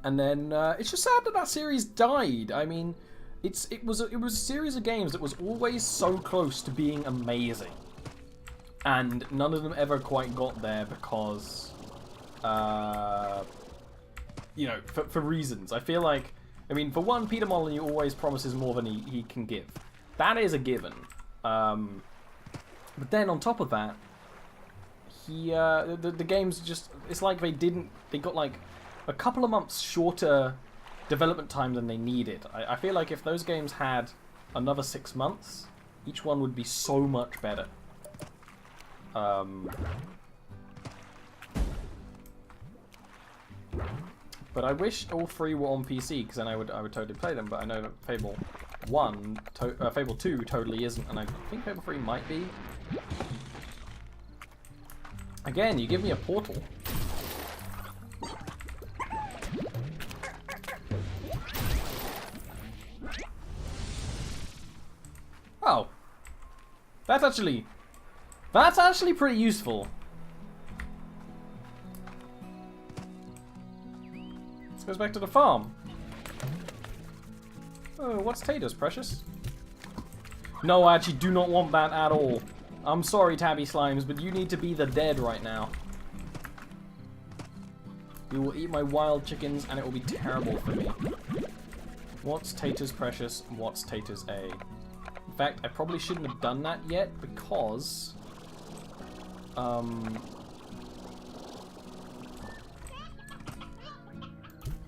And then, it's just sad that that series died. I mean, it was a series of games that was always so close to being amazing. And none of them ever quite got there because, you know, for reasons. I feel like, I mean, for one, Peter Molyneux always promises more than he can give. That is a given. But then on top of that, the games just, it's like they got like a couple of months shorter development time than they needed. I feel like if those games had another 6 months, each one would be so much better. But I wish all three were on PC, because then I would totally play them. But I know that Fable 2 totally isn't, and I think Fable 3 might be. Again, you give me a portal. Oh, that's actually pretty useful. Let's go back to the farm. Oh, what's Tater's, precious? No, I actually do not want that at all. I'm sorry, Tabby Slimes, but you need to be the dead right now. You will eat my wild chickens, and it will be terrible for me. What's Tater's Precious and what's Tater's A? In fact, I probably shouldn't have done that yet because... the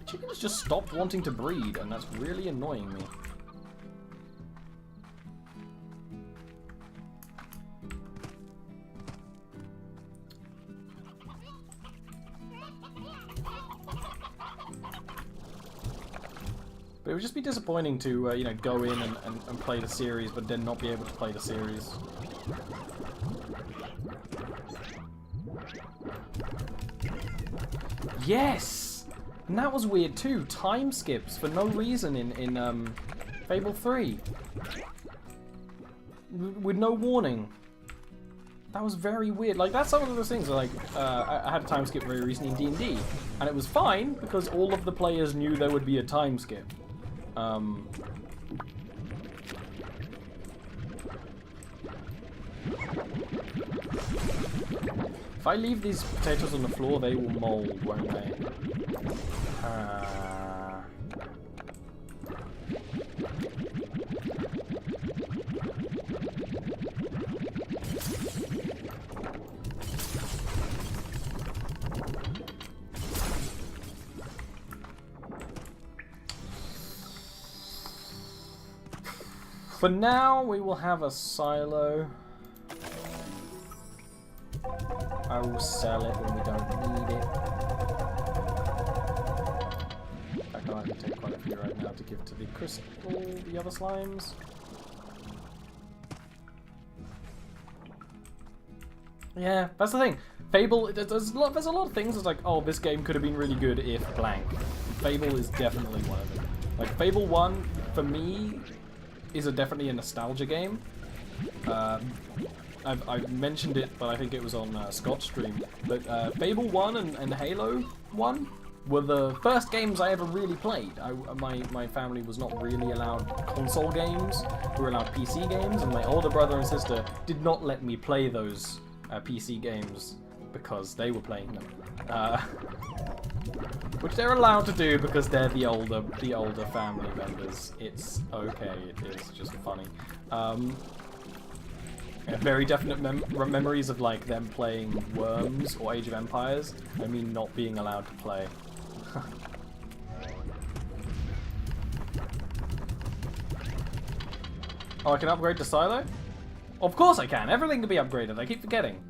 chickens just stopped wanting to breed, and that's really annoying me. But it would just be disappointing to, you know, go in and play the series, but then not be able to play the series. Yes! And that was weird too. Time skips for no reason in Fable 3. With no warning. That was very weird. Like, that's some of those things. Like, I had a time skip very recently in D&D, and it was fine because all of the players knew there would be a time skip. If I leave these potatoes on the floor, they will mold, won't they? For now, we will have a silo. I will sell it when we don't need it. In fact, I can take quite a few right now to give to the crystal, the other slimes. Yeah, that's the thing. Fable, there's a lot of things that's like, oh, this game could have been really good if blank. Fable is definitely one of them. Like, Fable 1, for me, is definitely a nostalgia game. I've mentioned it, but I think it was on Scott's stream. But Fable 1 and Halo 1 were the first games I ever really played. My family was not really allowed console games. We were allowed PC games, and my older brother and sister did not let me play those PC games because they were playing them. Which they're allowed to do because they're the older family members. It's okay. It is just funny. Very definite memories of like them playing Worms or Age of Empires. I mean, not being allowed to play. Oh, I can upgrade to Silo? Of course I can. Everything can be upgraded. I keep forgetting.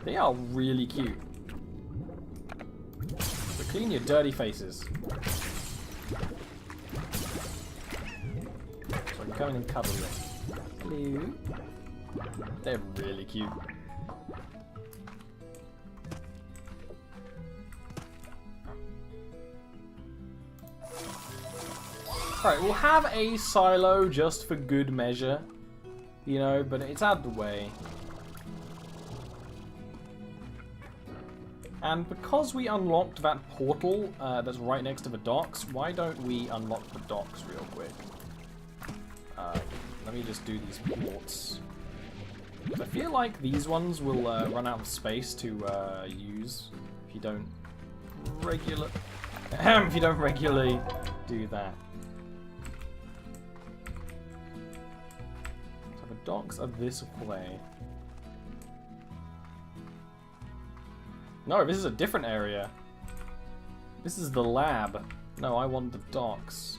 They are really cute. So clean your dirty faces. So I can come in and cuddle them. Hello. They're really cute. Alright, we'll have a silo just for good measure. You know, but it's out of the way. And because we unlocked that portal that's right next to the docks, why don't we unlock the docks real quick? Let me just do these ports. I feel like these ones will run out of space to use if you don't regularly do that. So the docks are this way. No, this is a different area. This is the lab. No, I want the docks.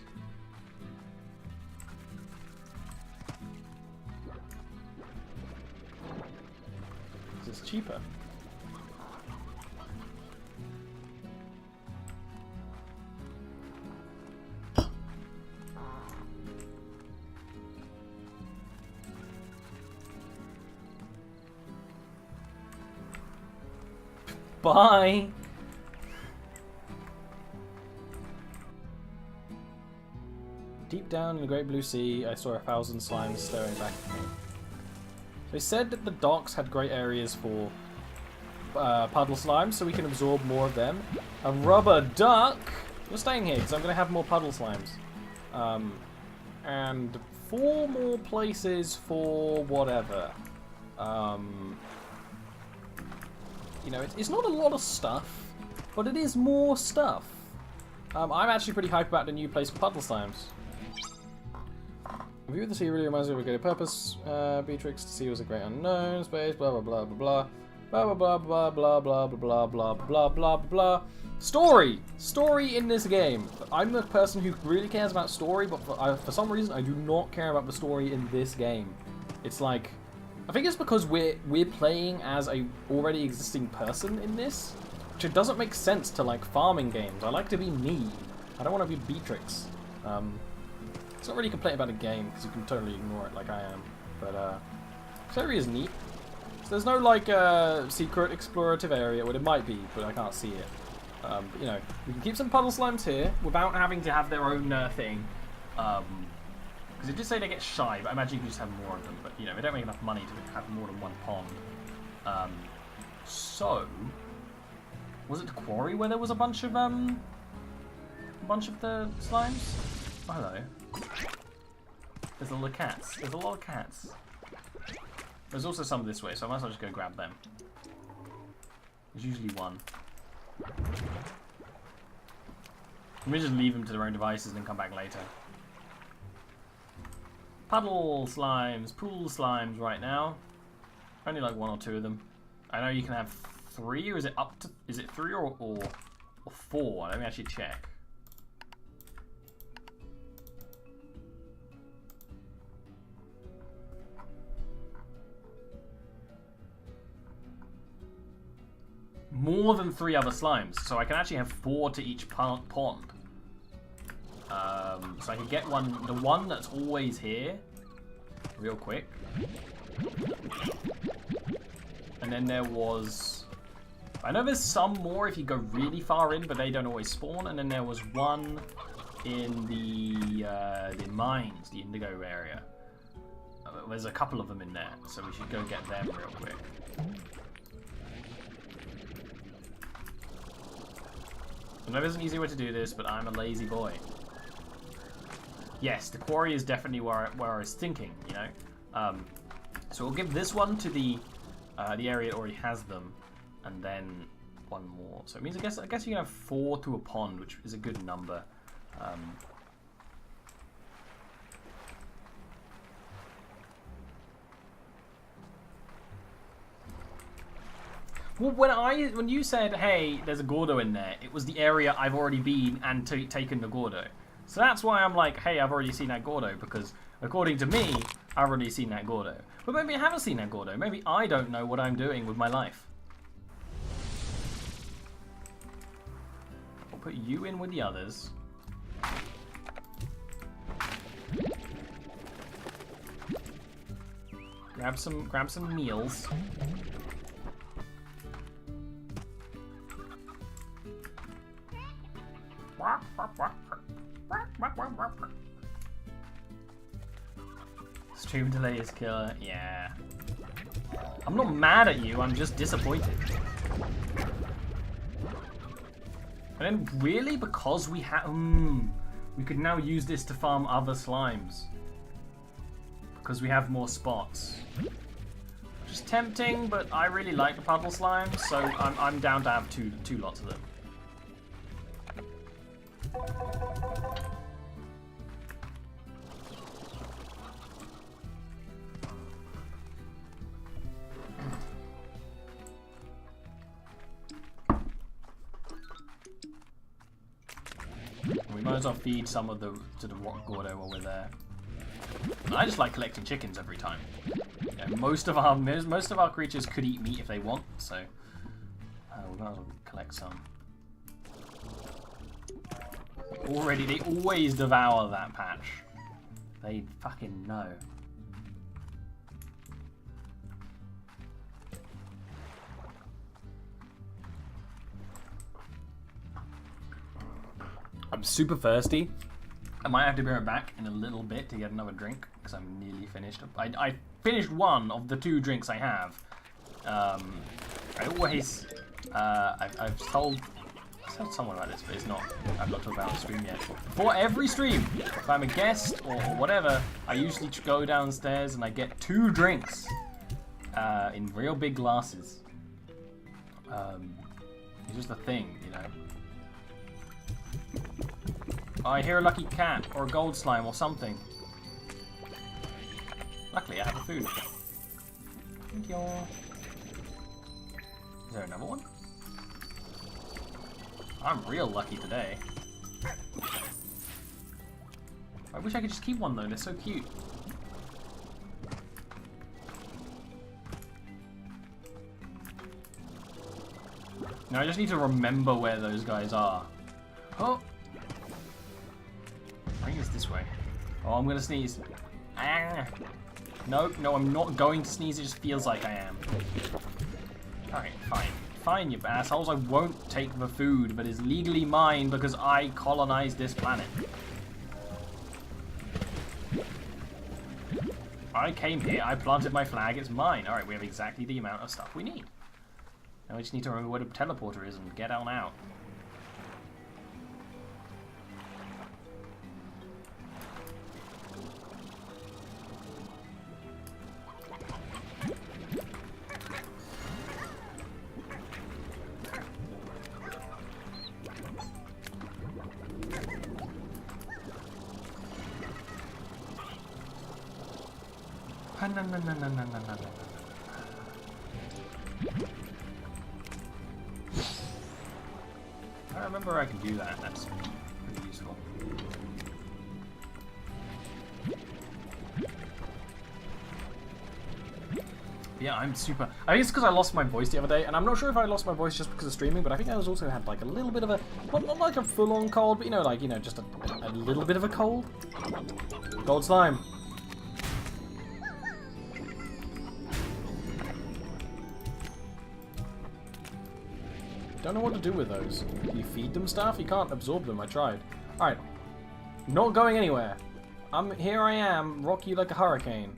This is cheaper. Bye! Deep down in the great blue sea, I saw 1,000 slimes staring back at me. They said that the docks had great areas for puddle slimes, so we can absorb more of them. A rubber duck! You're staying here, because I'm going to have more puddle slimes. And 4 more places for whatever. You know, it's not a lot of stuff, but it is more stuff. I'm actually pretty hyped about the new place for puddle slimes. View of the sea really reminds me of a great purpose. Beatrix to sea was a great unknown. Space, blah blah blah blah blah. Blah blah blah blah blah blah blah blah blah blah blah. Story! Story in this game. I'm the person who really cares about story, but for some reason I do not care about the story in this game. It's like, I think it's because we're playing as a already existing person in this, which it doesn't make sense to like farming games. I like to be me. I don't want to be Beatrix. It's not really a complaint about the game because you can totally ignore it like I am. But this area is neat. So there's no like secret explorative area. Well, it might be, but I can't see it. But, you know, we can keep some puddle slimes here without having to have their own thing. Because it did say they get shy, but I imagine you can just have more of them. But, you know, they don't make enough money to have more than one pond. So, was it Quarry where there was a bunch of the slimes? Oh, hello. There's a lot of cats. There's a lot of cats. There's also some this way, so I might as well just go grab them. There's usually one. Let me just leave them to their own devices and then come back later. Puddle slimes, pool slimes right now. Only like 1 or 2 of them. I know you can have 3, or is it up to... Is it 3 or 4? Let me actually check. More than 3 other slimes, so I can actually have 4 to each pond. So I can get the one that's always here, real quick. And then there was, I know there's some more if you go really far in, but they don't always spawn. And then there was one in the mines, the indigo area. There's a couple of them in there, so we should go get them real quick. I know there's an easy way to do this, but I'm a lazy boy. Yes, the quarry is definitely where I was thinking, you know. So we'll give this one to the area that already has them, and then 1 more. So it means I guess you can have 4 to a pond, which is a good number. Well, when you said, hey, there's a Gordo in there, it was the area I've already been and taken the Gordo. So that's why I'm like, hey, I've already seen that Gordo, because according to me, I've already seen that Gordo. But maybe I haven't seen that Gordo. Maybe I don't know what I'm doing with my life. I'll put you in with the others. Grab some meals. Stream delay is killer. Yeah. I'm not mad at you, I'm just disappointed. And then really, because we have... we could now use this to farm other slimes. Because we have more spots. Which is tempting, but I really like the puddle slimes, so I'm down to have two lots of them. We might as well feed some of to the rock Gordo while we're there. I just like collecting chickens every time. Yeah, most of our creatures could eat meat if they want, so we might as well collect some. Already, they always devour that patch. They fucking know. I'm super thirsty. I might have to be right back in a little bit to get another drink because I'm nearly finished. I finished 1 of the 2 drinks I have. I always I've told someone about this, but it's not. I've not talked about it on the stream yet. For every stream, if I'm a guest or whatever, I usually go downstairs and I get 2 drinks in real big glasses. It's just a thing, you know. I hear a lucky cat or a gold slime or something. Luckily, I have a food. Thank you. Is there another one? I'm real lucky today. I wish I could just keep one though, they're so cute. Now I just need to remember where those guys are. Oh! I think it's this way. Oh, I'm gonna sneeze. Ah. No, no, I'm not going to sneeze, it just feels like I am. Alright, fine. Fine, you assholes, I won't take the food that is legally mine because I colonized this planet. I came here, I planted my flag, it's mine. Alright, we have exactly the amount of stuff we need. Now we just need to remember where the teleporter is and get on out. I remember I can do that. That's pretty useful. Yeah, I'm super... I think it's because I lost my voice the other day, and I'm not sure if I lost my voice just because of streaming, but I think I was also had like a little bit of a... Not like a full-on cold, but you know, like, you know, just a little bit of a cold. Gold slime. Don't know what to do with those. Do you feed them stuff? You can't absorb them. I tried. Alright. Not going anywhere. Here I am, rock you like a hurricane.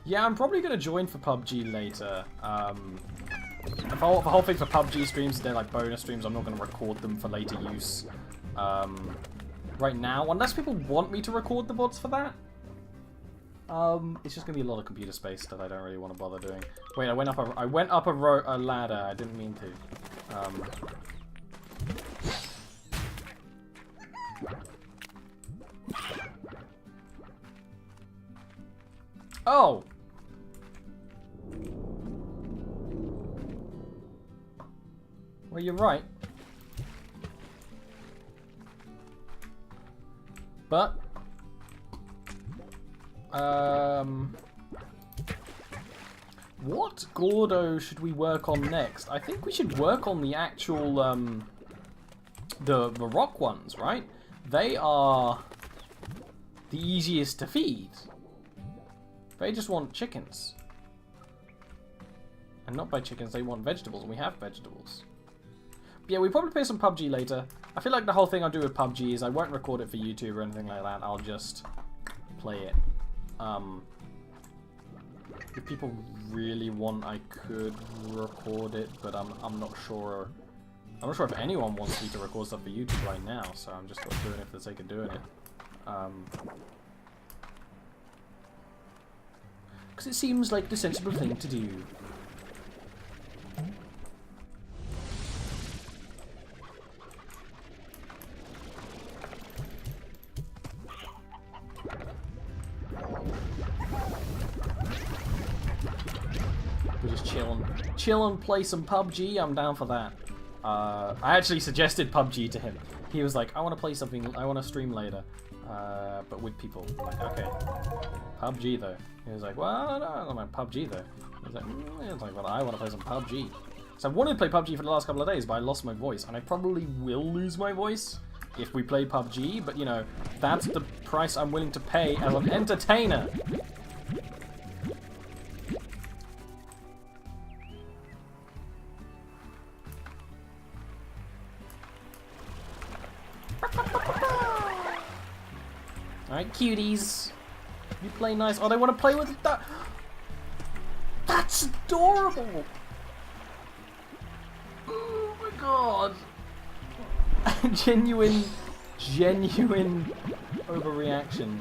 Yeah, I'm probably going to join for PUBG later. The whole thing for PUBG streams is they're like bonus streams. I'm not going to record them for later use. Right now, unless people want me to record the VODs for that. It's just gonna be a lot of computer space that I don't really want to bother doing. Wait, I went up a ladder. I didn't mean to. Oh. Well, you're right. But. What Gordo should we work on next? I think we should work on the actual, the rock ones, right? They are the easiest to feed. They just want chickens. And not by chickens, they want vegetables, and we have vegetables. But yeah, we probably play some PUBG later. I feel like the whole thing I'll do with PUBG is I won't record it for YouTube or anything like that. I'll just play it. If people really want, I could record it, but I'm not sure. I'm not sure if anyone wants me to record stuff for YouTube right now, so I'm just doing it for the sake of doing it. Because it seems like the sensible thing to do. We're just chillin', play some PUBG. I'm down for that. I actually suggested PUBG to him. He was like, I want to play something, I want to stream later, but with people. I'm like, okay. PUBG though. He was like, well, no, I don't mind PUBG though. He was like, well, I want to play some PUBG. So I wanted to play PUBG for the last couple of days, but I lost my voice, and I probably will lose my voice if we play PUBG. But you know, that's the price I'm willing to pay as an entertainer. Alright, cuties. You play nice. Oh, they want to play with that. That's adorable. Oh my god. Genuine overreaction.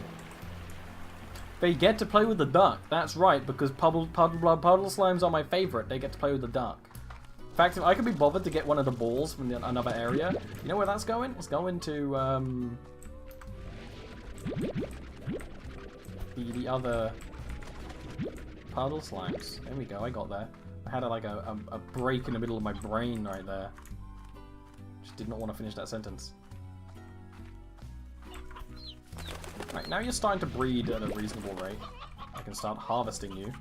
They get to play with the duck. That's right, because puddle slimes are my favorite. They get to play with the duck. fact, if I could be bothered to get one of the balls from another area, you know where that's going? It's going to the other puddle slimes. There we go. I got there. I had a break in the middle of my brain right there. Just did not want to finish that sentence. Right, now you're starting to breed at a reasonable rate. I can start harvesting you.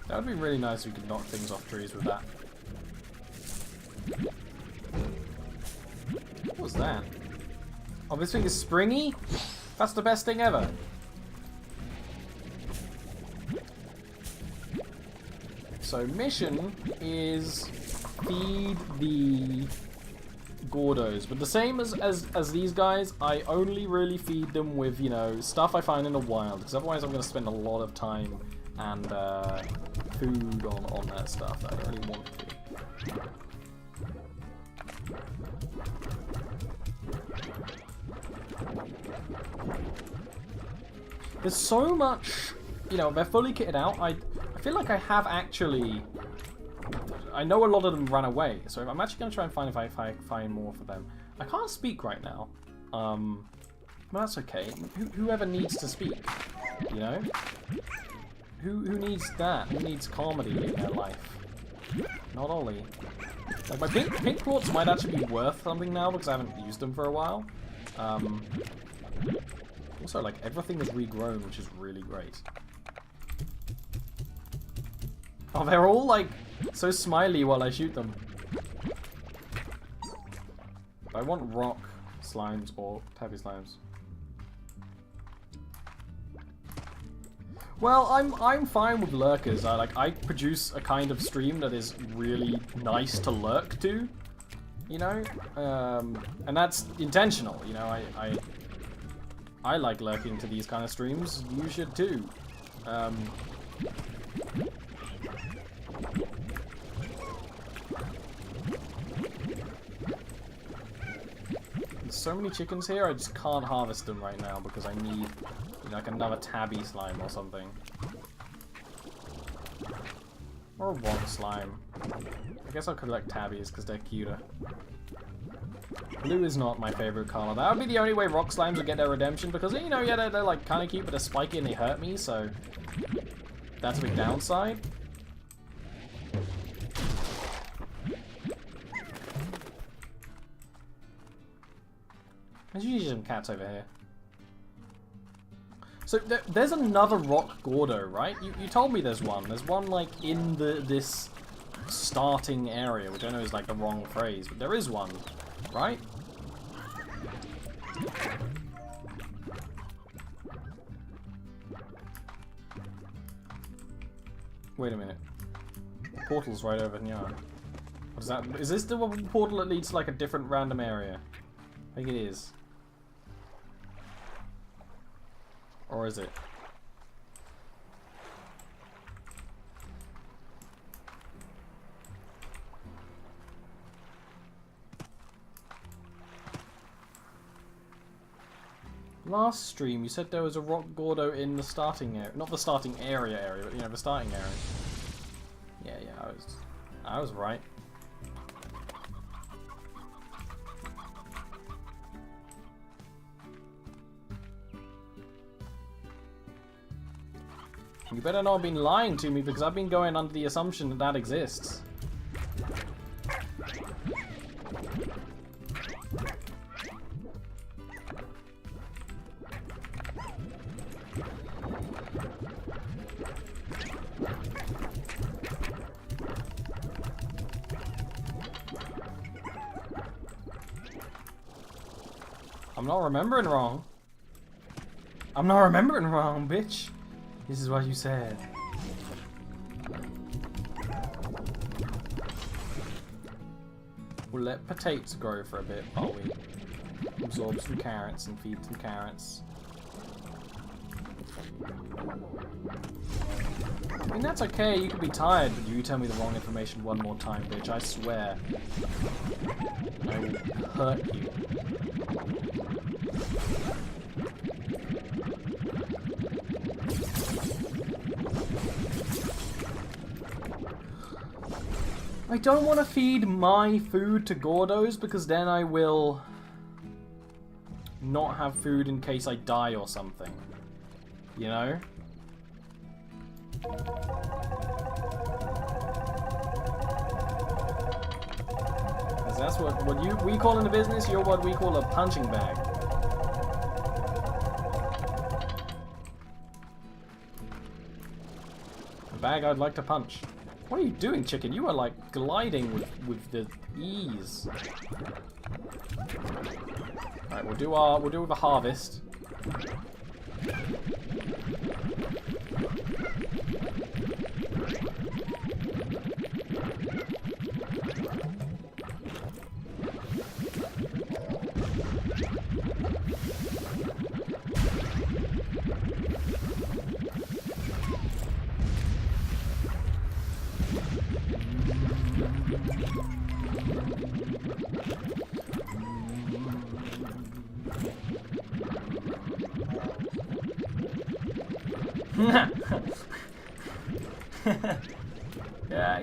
That would be really nice if we could knock things off trees with that. What was that? Oh, this thing is springy? That's the best thing ever. So mission is feed the Gordos, but the same as these guys, I only really feed them with, you know, stuff I find in the wild, because otherwise I'm going to spend a lot of time and food on that stuff that I don't really want to. There's so much, you know, they're fully kitted out. I feel like I have actually, I know a lot of them ran away, so I'm actually going to try and find if I find more for them. I can't speak right now, but that's okay. Whoever needs to speak, you know? Who needs that? Who needs comedy in their life? Not Ollie. Like, my pink quartz might actually be worth something now because I haven't used them for a while. Also, like, everything is regrown, which is really great. Oh, they're all, like, so smiley while I shoot them. I want rock slimes or tabby slimes. Well, I'm fine with lurkers. I produce a kind of stream that is really nice to lurk to, you know, and that's intentional. You know, I like lurking to these kind of streams. You should too. There's so many chickens here. I just can't harvest them right now because I need, you know, like another tabby slime or something. Or a rock slime. I guess I'll collect tabbies because they're cuter. Blue is not my favorite color. That would be the only way rock slimes would get their redemption because, you know, yeah, they're like kind of cute, but they're spiky and they hurt me, so that's a big downside. There's usually some cats over here. So there's another rock Gordo, right? You told me there's one. There's one like in this starting area, which I know is like the wrong phrase, but there is one, right? Wait a minute. The portal's right over here. What is that? Is this the portal that leads to like a different random area? I think it is. Or is it? Last stream, you said there was a rock Gordo in the starting area. Not the starting area, but, you know, the starting area. Yeah, I was right. You better not have been lying to me because I've been going under the assumption that that exists. I'm not remembering wrong. I'm not remembering wrong, bitch. This is what you said. We'll let potatoes grow for a bit, while we Absorb some carrots and feed some carrots. I mean, that's okay, you can be tired, but you tell me the wrong information one more time, bitch, I swear. I will hurt you. I don't want to feed my food to Gordos, because then I will not have food in case I die or something. You know? Because that's what we call in the business, you're what we call a punching bag. A bag I'd like to punch. What are you doing, chicken? You are like gliding with the ease. Alright, we'll do the harvest.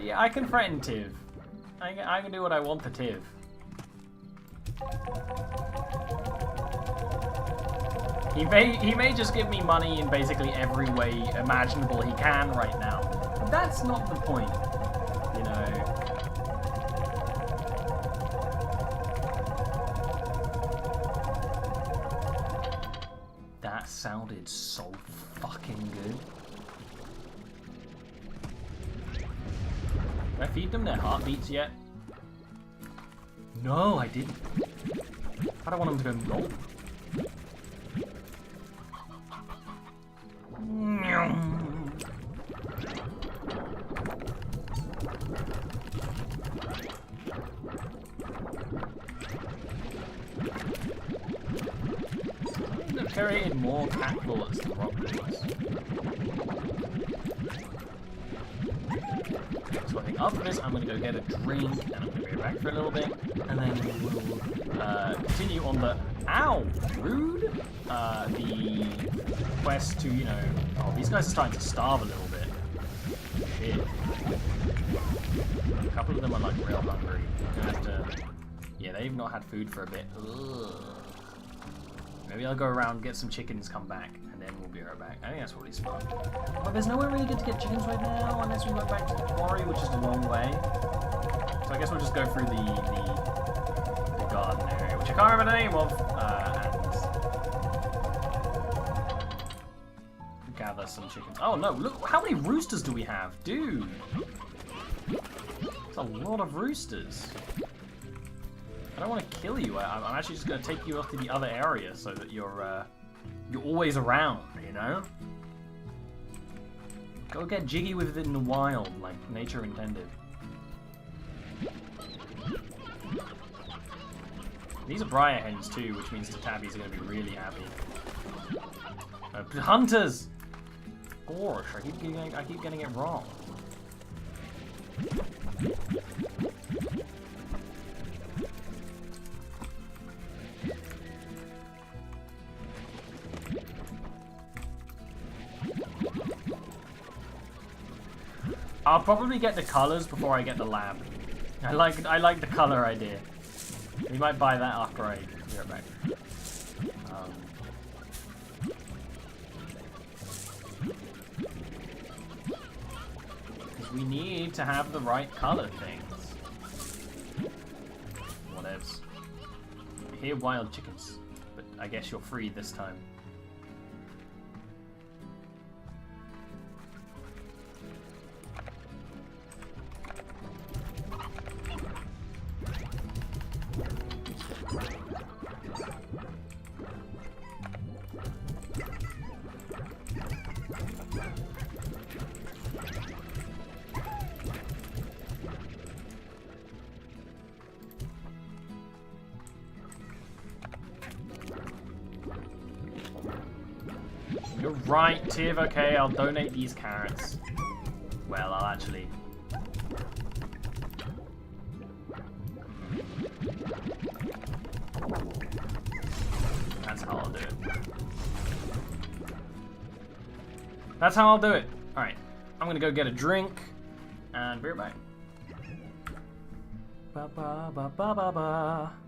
Yeah, I can threaten Tiv. I can do what I want to Tiv. He may just give me money in basically every way imaginable he can right now. But that's not the point, you know. That sounded so fucking good. Did I feed them their heartbeats yet? No, I didn't. I don't want them to go, nope. They've carried more cat bullets than rock bullets. So I think after this, I'm going to go get a drink, and I'm going to be back for a little bit, and then we'll continue on the... Ow! Rude! The quest to, you know... Oh, these guys are starting to starve a little bit. Shit. A couple of them are, like, real hungry. I'm going to have to... Yeah, they've not had food for a bit. Ugh. Maybe I'll go around, get some chickens, come back, and then we'll be right back. I think that's probably smart. But there's nowhere really good to get chickens right now, unless we go back to the quarry, which is a long way. So I guess we'll just go through the garden area, which I can't remember the name of, and gather some chickens. Oh no, look, how many roosters do we have? Dude! That's a lot of roosters. I don't want to kill you. I'm actually just going to take you off to the other area so that you're always around, you know? Go get jiggy with it in the wild, like nature intended. These are briar hens too, which means the tabbies are going to be really happy. Hunters! Gosh, I keep getting it wrong. I'll probably get the colors before I get the lab. I like the color idea. We might buy that after I be right back. Because we need to have the right color things. Whatevs. I hear wild chickens, but I guess you're free this time. Right, Tiv, okay, I'll donate these carrots. Well, I'll actually... That's how I'll do it. That's how I'll do it. Alright, I'm gonna go get a drink, and be right back. Ba ba ba ba ba ba.